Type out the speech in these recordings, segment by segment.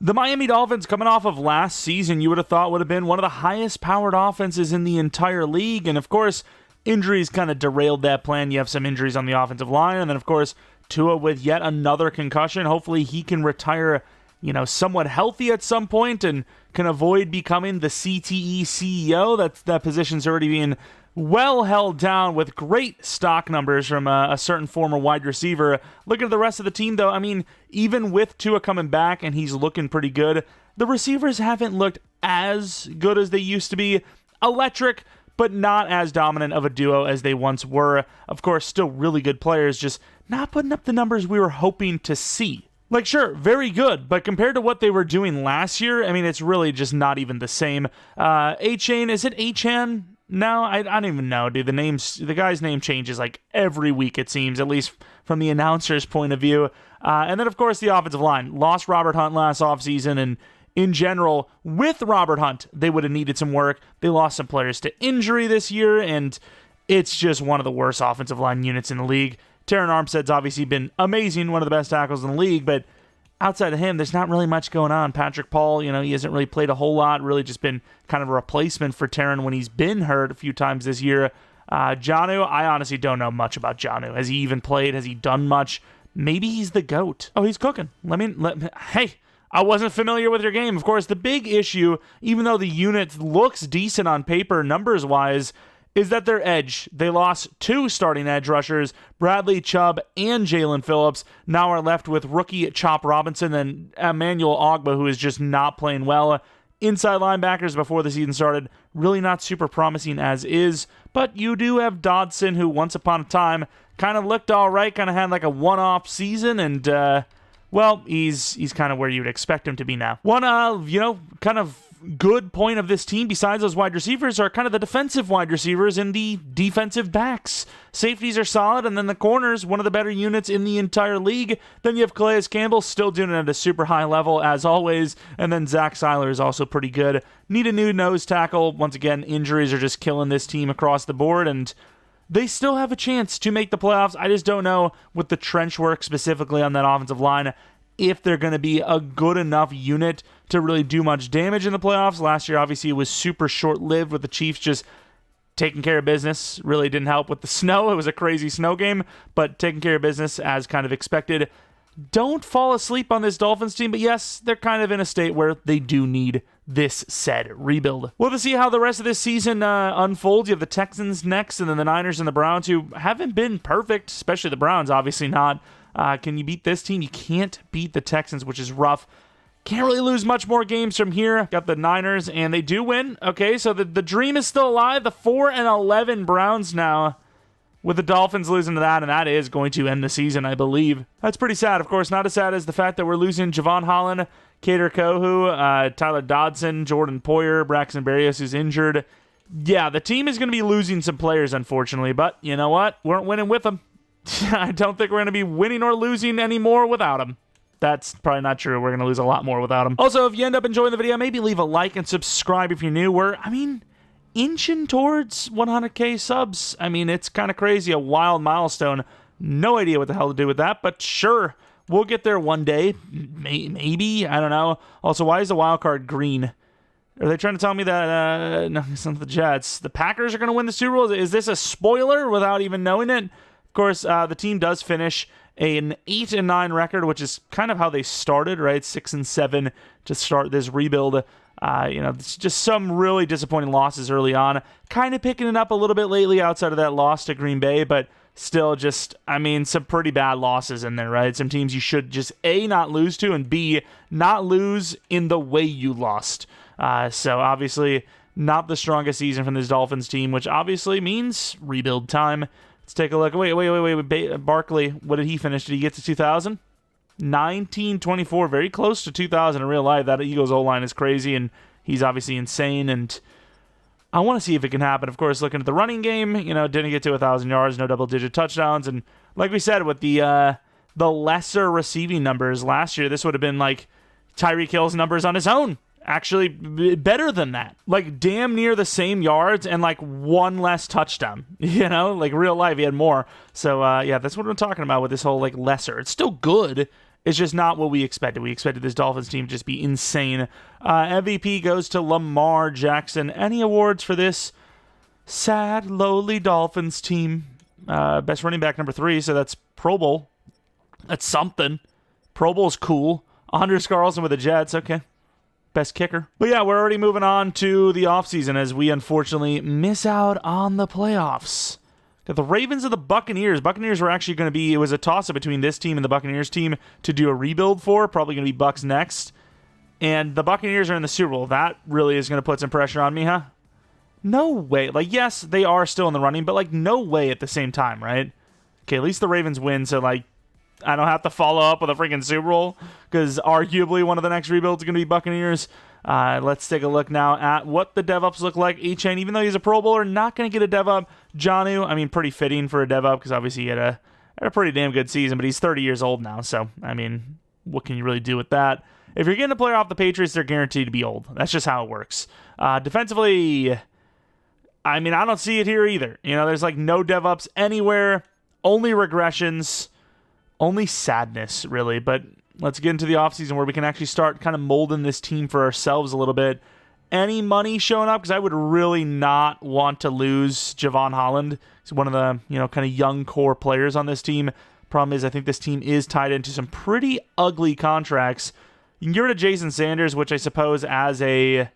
The Miami Dolphins, coming off of last season, you would have thought would have been one of the highest powered offenses in the entire league. And of course, injuries kind of derailed that plan. You have some injuries on the offensive line. And then of course, Tua with yet another concussion. Hopefully he can retire, somewhat healthy at some point and can avoid becoming the CTE CEO. That position's already being well held down with great stock numbers from a certain former wide receiver. Looking at the rest of the team, though, even with Tua coming back and he's looking pretty good, the receivers haven't looked as good as they used to be. Electric, but not as dominant of a duo as they once were. Of course, still really good players, just not putting up the numbers we were hoping to see. Like, sure, very good, but compared to what they were doing last year, it's really just not even the same. A-Chain, is it A-Chan? No, I don't even know, dude. The guy's name changes like every week, it seems, at least from the announcer's point of view. And then, of course, the offensive line. Lost Robert Hunt last offseason, and in general, with Robert Hunt, they would have needed some work. They lost some players to injury this year, and it's just one of the worst offensive line units in the league. Terran Armstead's obviously been amazing, one of the best tackles in the league, but outside of him, there's not really much going on. Patrick Paul, he hasn't really played a whole lot, really just been kind of a replacement for Terran when he's been hurt a few times this year. Jonnu, I honestly don't know much about Jonnu. Has he even played? Has he done much? Maybe he's the GOAT. Oh, he's cooking. Hey, I wasn't familiar with your game. Of course, the big issue, even though the unit looks decent on paper numbers-wise, is that their edge. They lost 2 starting edge rushers, Bradley Chubb and Jalen Phillips. Now are left with rookie Chop Robinson and Emmanuel Ogbah, who is just not playing well. Inside linebackers before the season started, really not super promising as is. But you do have Dodson, who once upon a time kind of looked all right, kind of had like a one-off season, and he's kind of where you would expect him to be now. One kind of good point of this team, besides those wide receivers, are kind of the defensive wide receivers and the defensive backs. Safeties are solid, and then the corners, one of the better units in the entire league. Then you have Calais Campbell, still doing it at a super high level, as always, and then Zach Seiler is also pretty good. Need a new nose tackle. Once again, injuries are just killing this team across the board, and they still have a chance to make the playoffs. I just don't know, with the trench work specifically on that offensive line, if they're going to be a good enough unit to really do much damage in the playoffs. Last year, obviously, it was super short-lived with the Chiefs just taking care of business. Really didn't help with the snow. It was a crazy snow game, but taking care of business as kind of expected. Don't fall asleep on this Dolphins team, but yes, they're kind of in a state where they do need this said rebuild. We'll have to see how the rest of this season unfolds. You have the Texans next, and then the Niners and the Browns, who haven't been perfect, especially the Browns, obviously not. Can you beat this team? You can't beat the Texans, which is rough. Can't really lose much more games from here. Got the Niners, and they do win. Okay, so the dream is still alive. The 4-11 Browns now, with the Dolphins losing to that, and that is going to end the season, I believe. That's pretty sad, of course. Not as sad as the fact that we're losing Javon Holland, Kader Kohu, Tyler Dodson, Jordan Poyer, Braxton Berrios, who's injured. Yeah, the team is going to be losing some players, unfortunately, but you know what? We weren't winning with them. I don't think we're going to be winning or losing anymore without them. That's probably not true. We're going to lose a lot more without them. Also, if you end up enjoying the video, maybe leave a like and subscribe if you're new. We're, inching towards 100K subs. It's kind of crazy, a wild milestone. No idea what the hell to do with that, but sure, we'll get there one day. Maybe, I don't know. Also, why is the wild card green? Are they trying to tell me that, no, it's not the Jets. The Packers are going to win the Super Bowl? Is this a spoiler without even knowing it? Of course, the team does finish an 8-9 record, which is kind of how they started, right? 6-7 to start this rebuild. It's just some really disappointing losses early on. Kind of picking it up a little bit lately outside of that loss to Green Bay, but still just, some pretty bad losses in there, right? Some teams you should just A, not lose to, and B, not lose in the way you lost. So obviously, not the strongest season from this Dolphins team, which obviously means rebuild time. Let's take a look. Wait. Barkley, what did he finish? Did he get to 2,000? 1924, very close to 2,000 in real life. That Eagles O-line is crazy, and he's obviously insane, and I want to see if it can happen. Of course, looking at the running game, didn't get to 1,000 yards, no double-digit touchdowns, and like we said, with the lesser receiving numbers last year, this would have been like Tyreek Hill's numbers on his own. Actually, better than that. Like, damn near the same yards and, like, one less touchdown. Like, real life, he had more. So, yeah, that's what I'm talking about with this whole, like, lesser. It's still good. It's just not what we expected. We expected this Dolphins team to just be insane. MVP goes to Lamar Jackson. Any awards for this sad, lowly Dolphins team? Best running back, number 3, so that's Pro Bowl. That's something. Pro Bowl's cool. Anders Carlson with the Jets, okay. Best kicker. But yeah, we're already moving on to the offseason as we unfortunately miss out on the playoffs. Got the Ravens and the Buccaneers. Buccaneers were actually going to be, it was a toss-up between this team and the Buccaneers team to do a rebuild for. Probably going to be Bucs next. And the Buccaneers are in the Super Bowl. That really is going to put some pressure on me, huh? No way. Like, yes, they are still in the running, but, like, no way at the same time, right? Okay, at least the Ravens win, so, like, I don't have to follow up with a freaking Super Bowl because arguably one of the next rebuilds is going to be Buccaneers. Let's take a look now at what the dev-ups look like. A-Chain, even though he's a Pro Bowler, not going to get a dev-up. Jonnu, I mean, pretty fitting for a dev-up because obviously he had a pretty damn good season, but he's 30 years old now, so, I mean, what can you really do with that? If you're getting a player off the Patriots, they're guaranteed to be old. That's just how it works. Defensively, I mean, I don't see it here either. You know, there's like no dev-ups anywhere, only regressions, only sadness, really, but let's get into the offseason where we can actually start kind of molding this team for ourselves a little bit. Any money showing up? Because I would really not want to lose Javon Holland. He's one of the, you know, kind of young core players on this team. Problem is, I think this team is tied into some pretty ugly contracts. You can get rid of Jason Sanders, which I suppose as a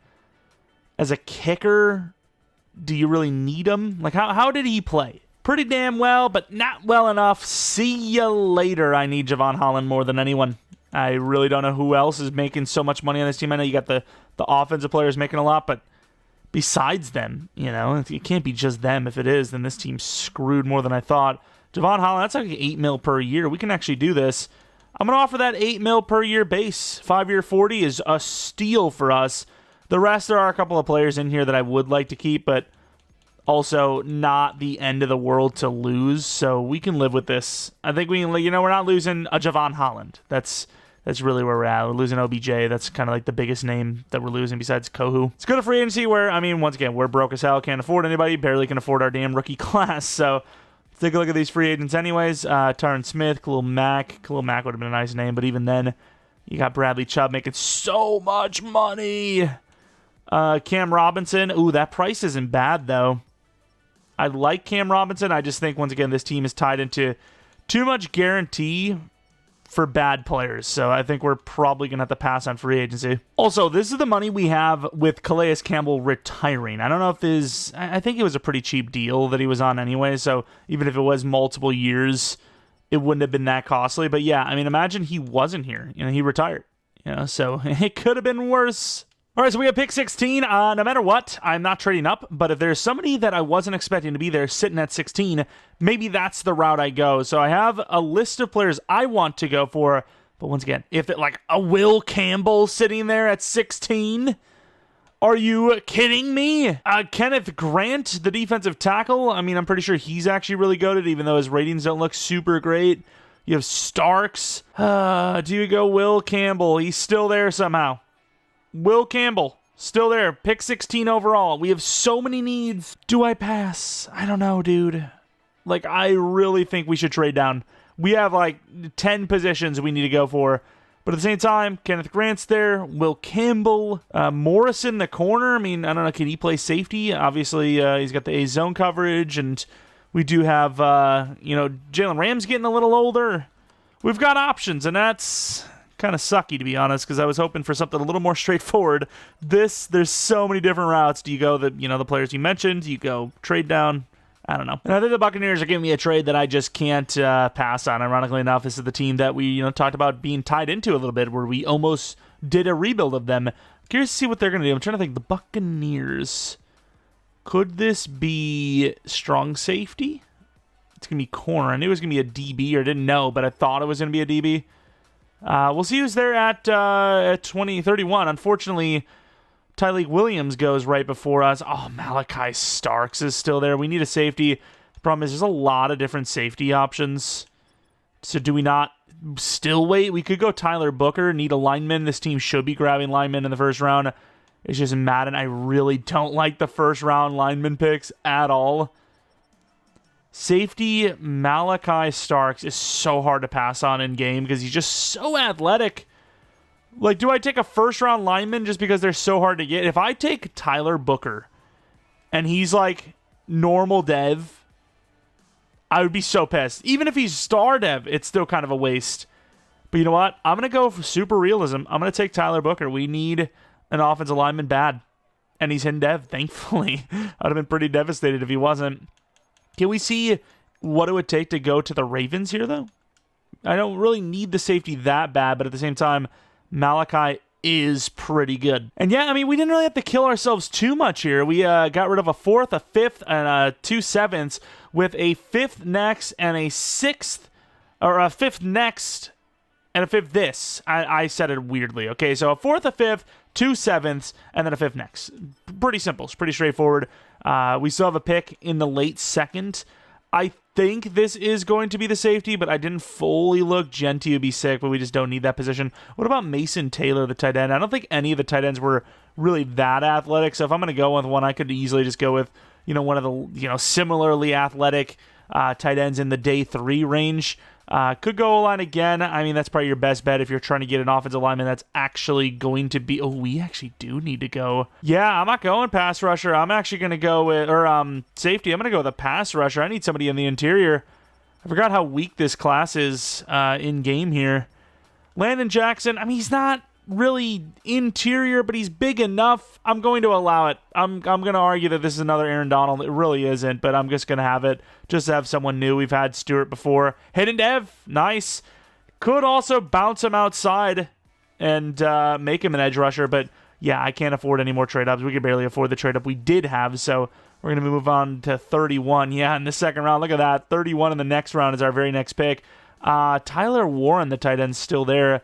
kicker, do you really need him? Like, how did he play? Pretty damn well, but not well enough. See ya later. I need Javon Holland more than anyone. I really don't know who else is making so much money on this team. I know you got the offensive players making a lot, but besides them, you know, it can't be just them. If it is, then this team's screwed more than I thought. Javon Holland, that's like $8 million per year. We can actually do this. I'm going to offer that $8 million per year base. 5-year 40 is a steal for us. The rest, there are a couple of players in here that I would like to keep, but also not the end of the world to lose, so we can live with this. I think we can, you know, we're not losing a Javon Holland. That's really where we're at. We're losing OBJ. That's kind of like the biggest name that we're losing besides Kohu. Let's go to free agency where, I mean, once again, we're broke as hell. Can't afford anybody. Barely can afford our damn rookie class. So let's take a look at these free agents anyways. Tyron Smith, Khalil Mack. Khalil Mack would have been a nice name, but even then, you got Bradley Chubb making so much money. Cam Robinson. Ooh, that price isn't bad, though. I like Cam Robinson. I just think, once again, this team is tied into too much guarantee for bad players. So I think we're probably going to have to pass on free agency. Also, this is the money we have with Calais Campbell retiring. I don't know if I think it was a pretty cheap deal that he was on anyway. So even if it was multiple years, it wouldn't have been that costly. But yeah, I mean, imagine he wasn't here. You know, he retired. You know, so it could have been worse. All right, so we have pick 16. No matter what, I'm not trading up, but if there's somebody that I wasn't expecting to be there sitting at 16, maybe that's the route I go. So I have a list of players I want to go for, but once again, if it like a Will Campbell sitting there at 16, are you kidding me? Kenneth Grant, the defensive tackle, I mean, I'm pretty sure he's actually really goated, even though his ratings don't look super great. You have Starks. Do you go Will Campbell? He's still there somehow. Will Campbell, still there. Pick 16 overall. We have so many needs. Do I pass? I don't know, dude. Like, I really think we should trade down. We have, like, 10 positions we need to go for. But at the same time, Kenneth Grant's there. Will Campbell. Morrison, the corner. I mean, I don't know. Can he play safety? Obviously, he's got the A-zone coverage. And we do have, Jalen Ram's getting a little older. We've got options, and that's kind of sucky, to be honest, because I was hoping for something a little more straightforward. There's so many different routes. Do you go the players you mentioned? Do you go trade down? I don't know. And I think the Buccaneers are giving me a trade that I just can't pass on. Ironically enough, this is the team that we talked about being tied into a little bit, where we almost did a rebuild of them. Curious to see what they're going to do. I'm trying to think. The Buccaneers. Could this be strong safety? It's going to be corner. I knew it was going to be a DB, or didn't know, but I thought it was going to be a DB. We'll see who's there at 2031. Unfortunately, Tyleik Williams goes right before us. Oh, Malachi Starks is still there. We need a safety. The problem is there's a lot of different safety options. So do we not still wait? We could go Tyler Booker, need a lineman. This team should be grabbing linemen in the first round. It's just Madden. I really don't like the first round lineman picks at all. Safety Malachi Starks is so hard to pass on in game because he's just so athletic. Like, do I take a first-round lineman just because they're so hard to get? If I take Tyler Booker and he's like normal dev, I would be so pissed. Even if he's star dev, it's still kind of a waste. But you know what? I'm going to go for super realism. I'm going to take Tyler Booker. We need an offensive lineman bad. And he's in dev, thankfully. I'd have been pretty devastated if he wasn't. Can we see what it would take to go to the Ravens here, though? I don't really need the safety that bad, but at the same time, Malachi is pretty good. And yeah, I mean, we didn't really have to kill ourselves too much here. We got rid of a 4th, a 5th, and 2 7ths with a 5th next and a 6th, or a 5th next and a 5th this. I said it weirdly. Okay, so a 4th, a 5th, 2 7ths, and then a 5th next. Pretty simple. It's pretty straightforward. We still have a pick in the late 2nd. I think this is going to be the safety, but I didn't fully look. Genti would be sick, but we just don't need that position. What about Mason Taylor, the tight end? I don't think any of the tight ends were really that athletic, so if I'm going to go with one, I could easily just go with, one of the, similarly athletic tight ends in the day 3 range. Could go O-line again. I mean, that's probably your best bet if you're trying to get an offensive lineman that's actually going to be... Oh, we actually do need to go... Yeah, I'm not going pass rusher. I'm actually going to go with... Or safety. I'm going to go with a pass rusher. I need somebody in the interior. I forgot how weak this class is in-game here. Landon Jackson, I mean, he's not really interior, but he's big enough. I'm going to allow it. I'm going to argue that this is another Aaron Donald. It really isn't, but I'm just going to have it. Just to have someone new. We've had Stewart before. Hidden dev, nice. Could also bounce him outside and make him an edge rusher, but yeah, I can't afford any more trade-ups. We could barely afford the trade-up we did have, so we're going to move on to 31. Yeah, in the second round, look at that. 31 in the next round is our very next pick. Tyler Warren, the tight end, still there.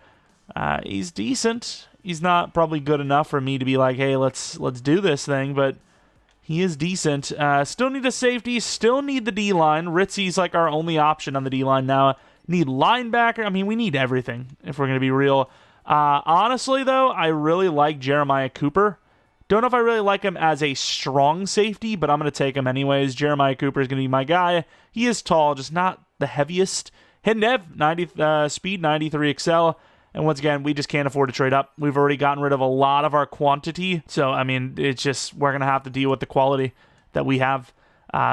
He's decent. He's not probably good enough for me to be like, hey, let's do this thing, but he is decent. Still need a safety. Still need the D-line. Ritzy's like our only option on the D-line now. Need linebacker. I mean, we need everything if we're going to be real. Honestly, though, I really like Jeremiah Cooper. Don't know if I really like him as a strong safety, but I'm going to take him anyways. Jeremiah Cooper is going to be my guy. He is tall, just not the heaviest. Hidden dev, 90 speed, 93 excel. And once again, we just can't afford to trade up. We've already gotten rid of a lot of our quantity. So, I mean, it's just, we're going to have to deal with the quality that we have.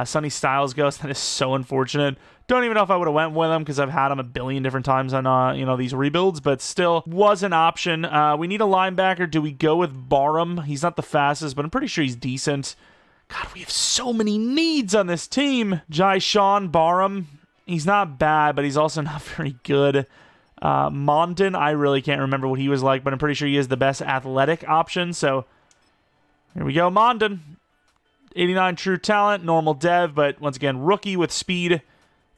Sonny Styles goes. That is so unfortunate. Don't even know if I would have went with him because I've had him a billion different times on, these rebuilds. But still, was an option. We need a linebacker. Do we go with Barham? He's not the fastest, but I'm pretty sure he's decent. God, we have so many needs on this team. Jai Sean Barham. He's not bad, but he's also not very good. Mondon, I really can't remember what he was like, but I'm pretty sure he is the best athletic option. So here we go, Mondon. 89 true talent, normal dev, but once again, rookie with speed.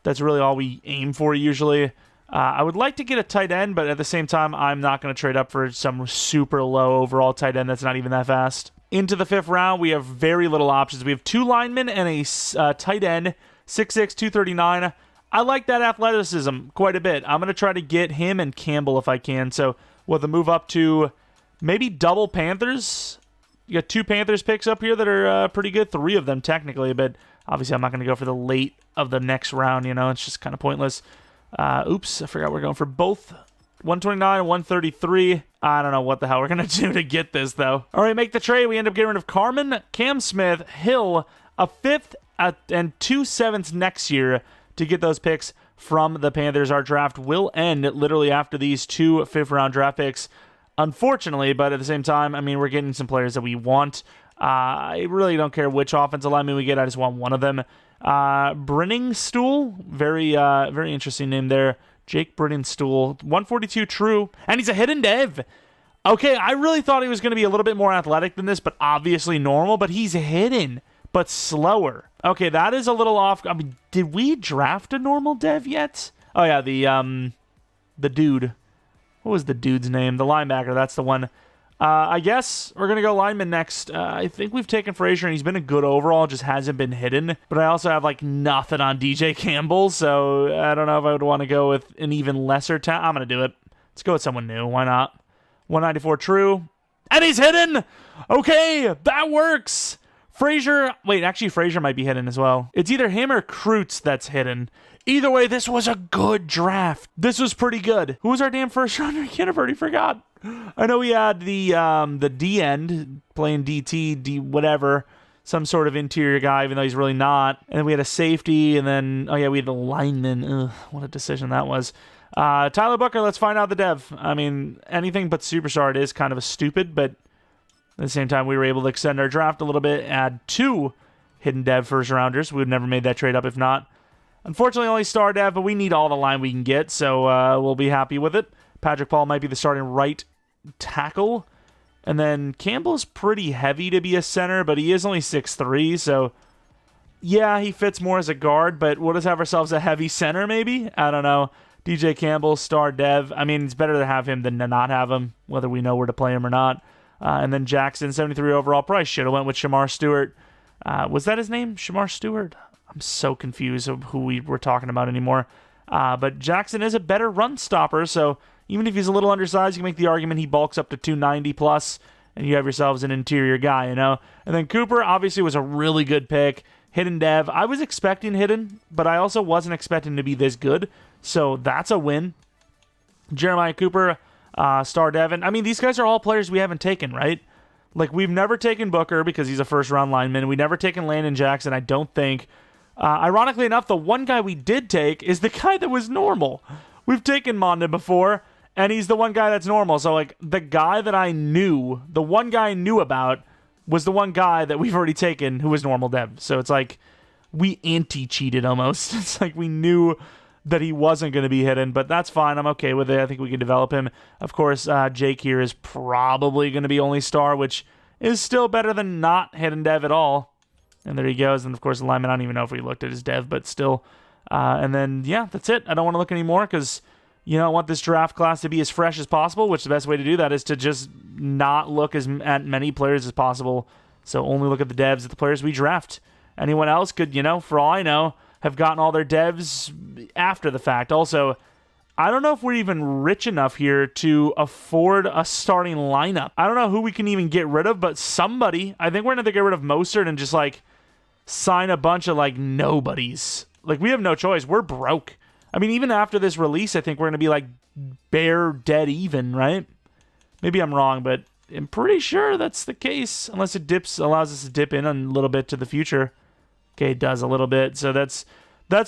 That's really all we aim for usually. I would like to get a tight end, but at the same time, I'm not going to trade up for some super low overall tight end that's not even that fast. Into the 5th round, we have very little options. We have 2 linemen and a tight end, 6'6", 239. I like that athleticism quite a bit. I'm going to try to get him and Campbell if I can. So we'll have to move up to maybe double Panthers. You got 2 Panthers picks up here that are pretty good. 3 of them technically, but obviously I'm not going to go for the late of the next round. It's just kind of pointless. Oops, I forgot we're going for both 129 and 133. I don't know what the hell we're going to do to get this, though. All right, make the trade. We end up getting rid of Carmen, Cam Smith, Hill, a 5th, and 2 7ths next year to get those picks from the Panthers. Our draft will end literally after these 2 5th-round draft picks, unfortunately, but at the same time, I mean, we're getting some players that we want. I really don't care which offensive lineman we get. I just want one of them. Brenningstool, very interesting name there. Jake Brenningstool, 142 true, and he's a hidden dev. Okay, I really thought he was going to be a little bit more athletic than this, but obviously normal, but he's hidden, but slower. Okay, that is a little off. I mean, did we draft a normal dev yet? Oh yeah, the dude. What was the dude's name? The linebacker, that's the one. I guess we're going to go lineman next. I think we've taken Frazier, and he's been a good overall, just hasn't been hidden. But I also have, nothing on DJ Campbell, so I don't know if I would want to go with an even lesser talent. I'm going to do it. Let's go with someone new. Why not? 194 true. And he's hidden! Okay, that works! Frazier, wait, actually Frazier might be hidden as well. It's either him or Krutz that's hidden. Either way, this was a good draft. This was pretty good. Who was our damn first rounder? I can't have already forgot. I know we had the D end playing DT, D whatever, some sort of interior guy, even though he's really not. And then we had a safety, and then, oh yeah, we had a lineman. Ugh, what a decision that was. Tyler Booker, let's find out the dev. I mean, anything but superstar, it is kind of a stupid, but at the same time, we were able to extend our draft a little bit, add 2 hidden dev first rounders. We would have never made that trade up if not. Unfortunately, only star dev, but we need all the line we can get, so we'll be happy with it. Patrick Paul might be the starting right tackle. And then Campbell's pretty heavy to be a center, but he is only 6'3", so yeah, he fits more as a guard, but we'll just have ourselves a heavy center maybe? I don't know. DJ Campbell, star dev. I mean, it's better to have him than to not have him, whether we know where to play him or not. And then Jackson, 73 overall price. Should have went with Shamar Stewart. Was that his name? Shamar Stewart? I'm so confused of who we were talking about anymore. But Jackson is a better run stopper, so even if he's a little undersized, you can make the argument he bulks up to 290 plus, and you have yourselves an interior guy, you know? And then Cooper, obviously, was a really good pick. Hidden dev. I was expecting hidden, but I also wasn't expecting to be this good, so that's a win. Jeremiah Cooper, star Devin. I mean, these guys are all players we haven't taken, right? Like, we've never taken Booker because he's a first-round lineman. We've never taken Landon Jackson, I don't think. Ironically enough, the one guy we did take is the guy that was normal. We've taken Monda before, and he's the one guy that's normal. So, like, the guy that I knew, the one guy I knew about was the one guy that we've already taken who was normal dev. So it's like we anti-cheated almost. It's like we knew that he wasn't going to be hidden, but that's fine. I'm okay with it. I think we can develop him. Of course, Jake here is probably going to be only star, which is still better than not hidden dev at all. And there he goes. And of course, the lineman, I don't even know if we looked at his dev, but still. And then, yeah, that's it. I don't want to look anymore because, you know, I want this draft class to be as fresh as possible, which the best way to do that is to just not look at many players as possible. So only look at the devs, at the players we draft. Anyone else could, you know, for all I know, have gotten all their devs after the fact. Also, I don't know if we're even rich enough here to afford a starting lineup. I don't know who we can even get rid of, but somebody. I think we're going to get rid of Mostert and just, like, sign a bunch of, like, nobodies. Like, we have no choice. We're broke. I mean, even after this release, I think we're going to be, like, bare dead even, right? Maybe I'm wrong, but I'm pretty sure that's the case. Unless it allows us to dip in a little bit to the future. Okay, it does a little bit. So that's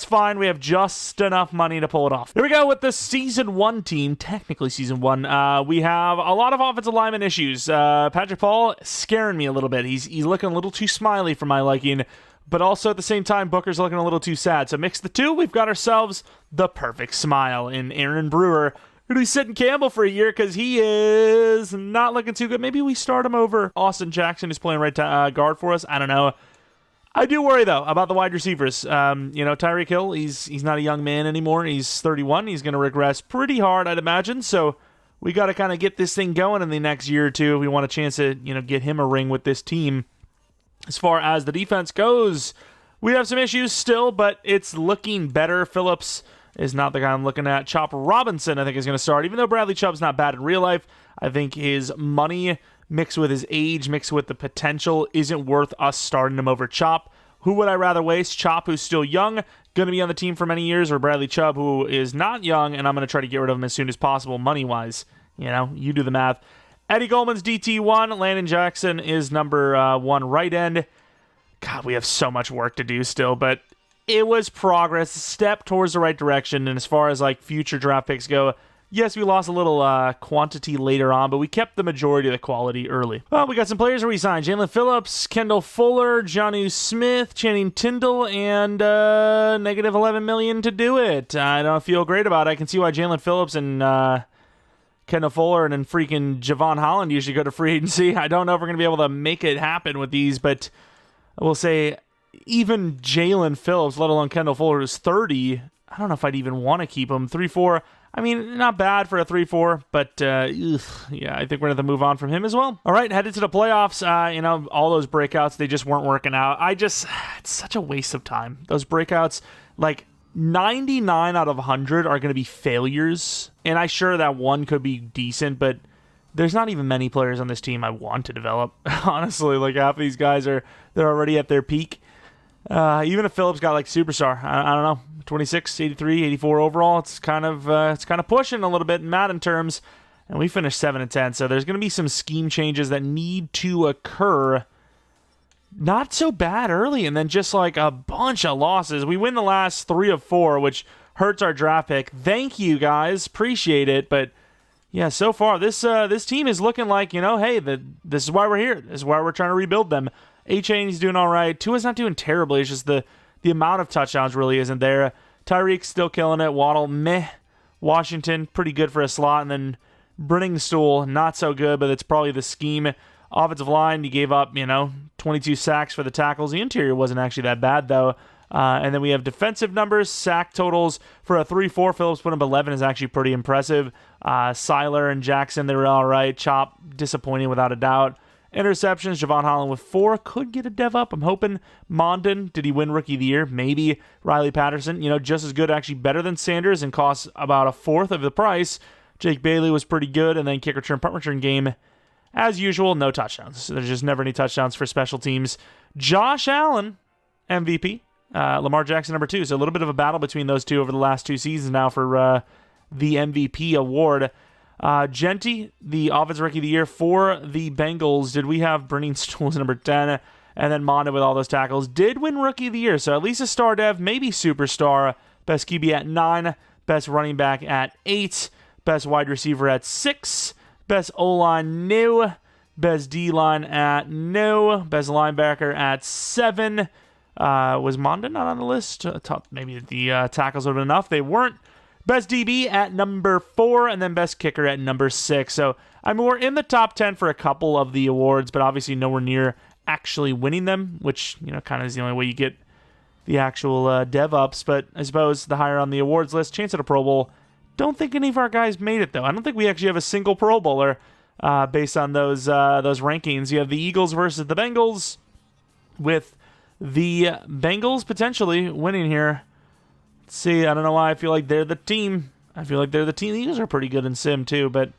fine. We have just enough money to pull it off. Here we go with the Season 1 team. Technically Season 1. We have a lot of offensive lineman issues. Patrick Paul scaring me a little bit. He's looking a little too smiley for my liking. But also at the same time, Booker's looking a little too sad. So mix the two, we've got ourselves the perfect smile in Aaron Brewer. Who'd we sit in Campbell for a year because he is not looking too good. Maybe we start him over Austin Jackson, who's playing right guard for us. I don't know. I do worry, though, about the wide receivers. You know, Tyreek Hill, he's not a young man anymore. He's 31. He's going to regress pretty hard, I'd imagine. So we got to kind of get this thing going in the next year or two if we want a chance to, you know, get him a ring with this team. As far as the defense goes, we have some issues still, but it's looking better. Phillips is not the guy I'm looking at. Chop Robinson, I think, is going to start. Even though Bradley Chubb's not bad in real life, I think his money mixed with his age, mixed with the potential, isn't worth us starting him over Chop. Who would I rather waste? Chop, who's still young, going to be on the team for many years, or Bradley Chubb, who is not young, and I'm going to try to get rid of him as soon as possible, money-wise. You know, you do the math. Eddie Goldman's DT1. Landon Jackson is number 1 right end. God, we have so much work to do still, but it was progress, a step towards the right direction. And as far as like future draft picks go, yes, we lost a little quantity later on, but we kept the majority of the quality early. Well, we got some players we signed. Jalen Phillips, Kendall Fuller, Jonnu Smith, Channing Tindall, and negative $11 million to do it. I don't feel great about it. I can see why Jalen Phillips and Kendall Fuller and then freaking Javon Holland usually go to free agency. I don't know if we're going to be able to make it happen with these, but I will say even Jalen Phillips, let alone Kendall Fuller, who's 30, I don't know if I'd even want to keep him. 3-4, I mean, not bad for a 3-4, but yeah, I think we're going to move on from him as well. All right, headed to the playoffs. You know, all those breakouts, they just weren't working out. It's such a waste of time. Those breakouts, like 99 out of 100 are going to be failures. And I'm sure that one could be decent, but there's not even many players on this team I want to develop. Honestly, like half of these guys they're already at their peak. Even if Phillips got like superstar, I don't know, 26, 83, 84 overall, it's kind of pushing a little bit in Madden terms. And we finished 7-10, so there's going to be some scheme changes that need to occur. Not so bad early, and then just like a bunch of losses. We win the last 3 of 4, which hurts our draft pick. Thank you, guys. Appreciate it. But, yeah, so far, this team is looking like, hey, this is why we're here. This is why we're trying to rebuild them. A-Chain's doing all right. Tua's not doing terribly. It's just the amount of touchdowns really isn't there. Tyreek's still killing it. Waddle, meh. Washington, pretty good for a slot. And then Brenningstool, not so good, but it's probably the scheme. Offensive line, you gave up, 22 sacks for the tackles. The interior wasn't actually that bad, though. And then we have defensive numbers, sack totals. For a 3-4, Phillips put up 11 is actually pretty impressive. Seiler and Jackson, they were all right. Chop, disappointing without a doubt. Interceptions, Javon Holland with 4. Could get a dev up. I'm hoping. Mondon, did he win Rookie of the Year? Maybe. Riley Patterson, just as good, actually better than Sanders and costs about a fourth of the price. Jake Bailey was pretty good. And then kick return, punt return game. As usual, no touchdowns. There's just never any touchdowns for special teams. Josh Allen, MVP. Lamar Jackson, number 2. So a little bit of a battle between those two over the last 2 seasons now for the MVP award. Genty, the Offensive Rookie of the Year for the Bengals. Did we have Brenningstool as number 10? And then Monda with all those tackles. Did win Rookie of the Year. So at least a star dev, maybe superstar. Best QB at 9. Best running back at 8. Best wide receiver at 6. Best O-line, no. Best D-line at no. Best linebacker at 7. Was Monda not on the list? Maybe the tackles would have been enough. They weren't. Best DB at number 4, and then best kicker at number 6. So, we're in the top 10 for a couple of the awards, but obviously nowhere near actually winning them, which, kind of is the only way you get the actual dev ups. But I suppose the higher on the awards list, chance at a Pro Bowl. Don't think any of our guys made it, though. I don't think we actually have a single Pro Bowler based on those rankings. You have the Eagles versus the Bengals, with the Bengals potentially winning here. Let's see, I don't know why I feel like they're the team. I feel like they're the team. The Eagles are pretty good in Sim, too, but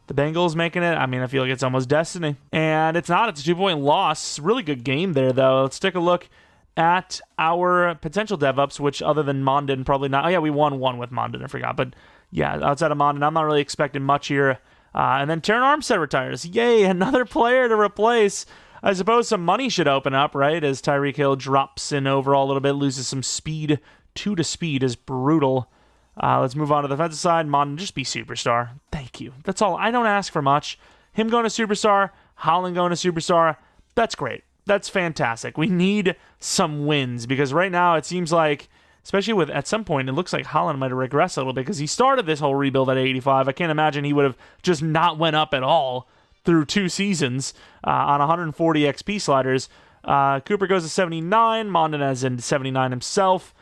the Bengals making it, I feel like it's almost destiny. And it's not. It's a 2-point loss. Really good game there, though. Let's take a look at our potential dev-ups, which other than Mondon, probably not. Oh, yeah, we won 1 with Mondon, I forgot. But, yeah, outside of Mondon, I'm not really expecting much here. And then Terran Armstead retires. Yay, another player to replace. I suppose some money should open up, right, as Tyreek Hill drops in overall a little bit, loses some speed. 2 to speed is brutal. Let's move on to the defensive side. Mondon, just be superstar. Thank you. That's all. I don't ask for much. Him going to superstar, Holland going to superstar, that's great. That's fantastic. We need some wins because right now it seems like, especially with at some point, it looks like Holland might have regressed a little bit because he started this whole rebuild at 85. I can't imagine he would have just not went up at all through 2 seasons on 140 XP sliders. Cooper goes to 79. Mondon has in 79 himself.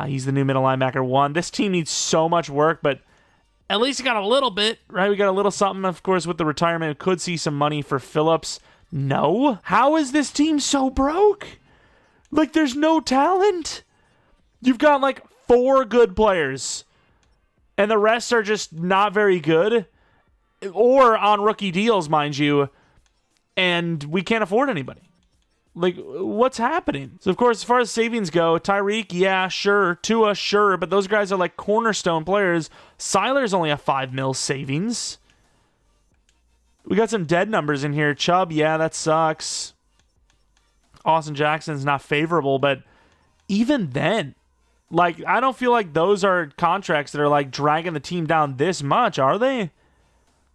He's the new middle linebacker 1. This team needs so much work, but at least he got a little bit, right? We got a little something, of course, with the retirement. We could see some money for Phillips. No? How is this team so broke? Like, there's no talent? You've got, 4 good players, and the rest are just not very good, or on rookie deals, mind you, and we can't afford anybody. What's happening? So, of course, as far as savings go, Tyreek, yeah, sure. Tua, sure. But those guys are cornerstone players. Seiler's only a $5 million savings. We got some dead numbers in here. Chubb, yeah, that sucks. Austin Jackson's not favorable, but even then, I don't feel like those are contracts that are, dragging the team down this much, are they?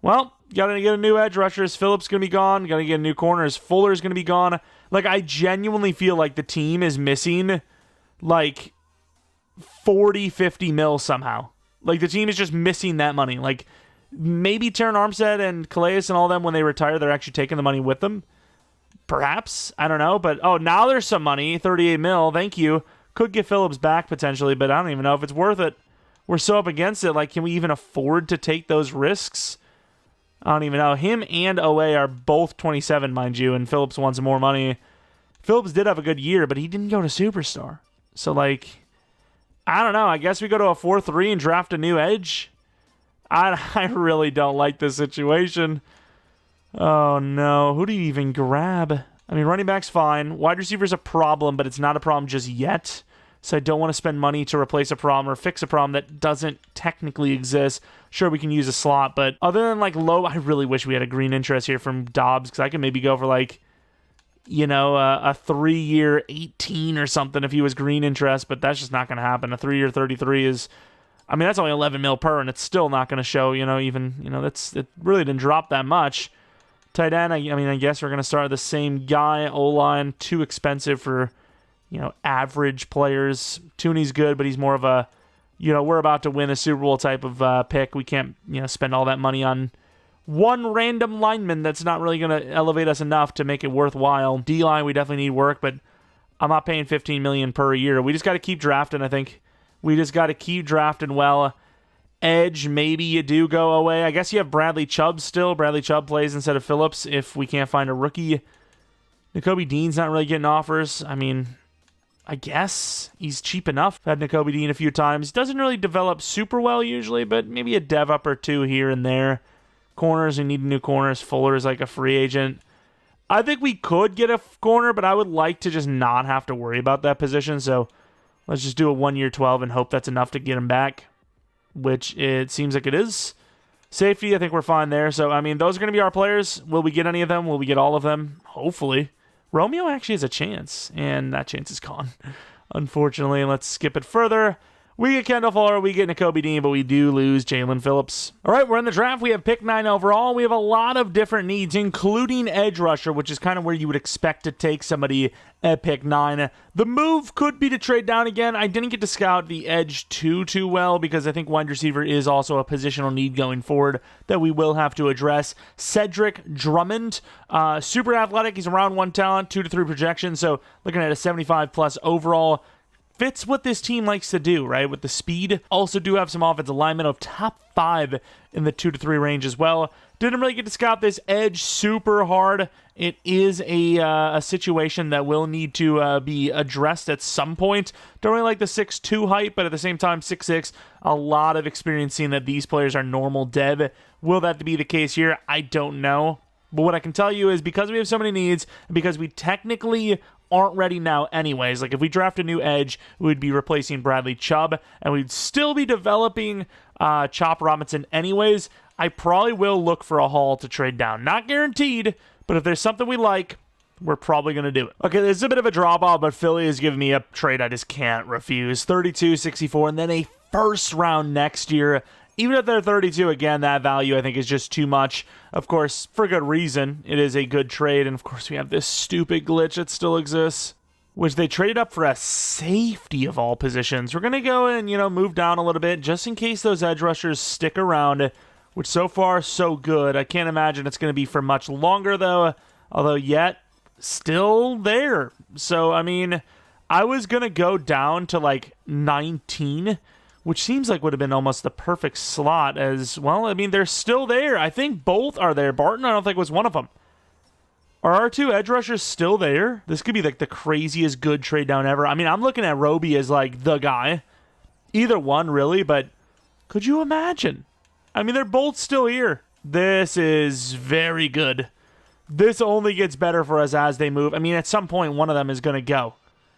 Well, gotta get a new edge rusher. Is Phillips gonna be gone? Gotta get a new corner. Is Fuller's gonna be gone? I genuinely feel like the team is missing, 40, 50 mil somehow. The team is just missing that money. Maybe Terran Armstead and Calais and all them, when they retire, they're actually taking the money with them. Perhaps. I don't know. But, now there's some money. 38 mil. Thank you. Could get Phillips back, potentially, but I don't even know if it's worth it. We're so up against it. Can we even afford to take those risks? I don't even know. Him and OA are both 27, mind you, and Phillips wants more money. Phillips did have a good year, but he didn't go to Superstar. So, I don't know. I guess we go to a 4-3 and draft a new edge. I really don't like this situation. Oh, no. Who do you even grab? I mean, running back's fine. Wide receiver's a problem, but it's not a problem just yet. So I don't want to spend money to replace a problem or fix a problem that doesn't technically exist. Sure, we can use a slot, but other than like low, I really wish we had a green interest here from Dobbs, because I could maybe go for like, you know, a 3-year 18 or something if he was green interest, but that's just not going to happen. A 3-year 33 is, I mean, that's only 11 mil per, and it's still not going to show, you know, even, you know, it really didn't drop that much. Tight end, I mean, I guess we're going to start the same guy. O-line, too expensive for, you know, average players. Tooney's good, but he's more of a, you know, we're about to win a Super Bowl type of pick. We can't, you know, spend all that money on one random lineman that's not really going to elevate us enough to make it worthwhile. D-line, we definitely need work, but I'm not paying $15 million per year. We just got to keep drafting, I think. We just got to keep drafting well. Edge, maybe you do go away. I guess you have Bradley Chubb still. Bradley Chubb plays instead of Phillips if we can't find a rookie. Nakobe Dean's not really getting offers. I mean, I guess he's cheap enough. I've had Nakobe Dean a few times. Doesn't really develop super well usually, but maybe a dev up or two here and there. Corners, we need new corners. Fuller is like a free agent. I think we could get a corner, but I would like to just not have to worry about that position. So let's just do a 1-year 12 and hope that's enough to get him back, which it seems like it is. Safety, I think we're fine there. So, I mean, those are going to be our players. Will we get any of them? Will we get all of them? Hopefully. Romeo actually has a chance, and that chance is gone, unfortunately. Let's skip it further. We get Kendall Fuller, we get Nakobe Dean, but we do lose Jalen Phillips. All right, we're in the draft. We have pick 9 overall. We have a lot of different needs, including edge rusher, which is kind of where you would expect to take somebody at pick 9. The move could be to trade down again. I didn't get to scout the edge too well because I think wide receiver is also a positional need going forward that we will have to address. Cedric Drummond, super athletic. He's around 1 talent, 2 to 3 projection, so looking at a 75+ overall. Fits what this team likes to do, right? With the speed. Also do have some offensive alignment of top 5 in the 2 to 3 range as well. Didn't really get to scout this edge super hard. It is a situation that will need to be addressed at some point. Don't really like the 6'2 height, but at the same time, 6'6. A lot of experience seeing that these players are normal dev. Will that be the case here? I don't know. But what I can tell you is because we have so many needs, and because we technically aren't ready now anyways. Like if we draft a new edge, we would be replacing Bradley Chubb, and we'd still be developing Chop Robinson anyways. I probably will look for a haul to trade down. Not guaranteed, but if there's something we like, we're probably going to do it. Okay, there's a bit of a drop-off, but Philly is giving me a trade I just can't refuse. 32, 64, and then a first round next year. Even if they're 32, again, that value I think is just too much. Of course, for good reason. It is a good trade, and of course we have this stupid glitch that still exists, which they traded up for a safety of all positions. We're going to go and, you know, move down a little bit just in case those edge rushers stick around, which so far, so good. I can't imagine it's going to be for much longer, though, although yet still there. So, I mean, I was going to go down to like 19, which seems like would have been almost the perfect slot as, well, I mean, they're still there. I think both are there. Barton, I don't think was one of them. Are our 2 edge rushers still there? This could be like the craziest good trade down ever. I mean, I'm looking at Roby as like the guy. Either one, really, but could you imagine? I mean, they're both still here. This is very good. This only gets better for us as they move. I mean, at some point, one of them is going to go.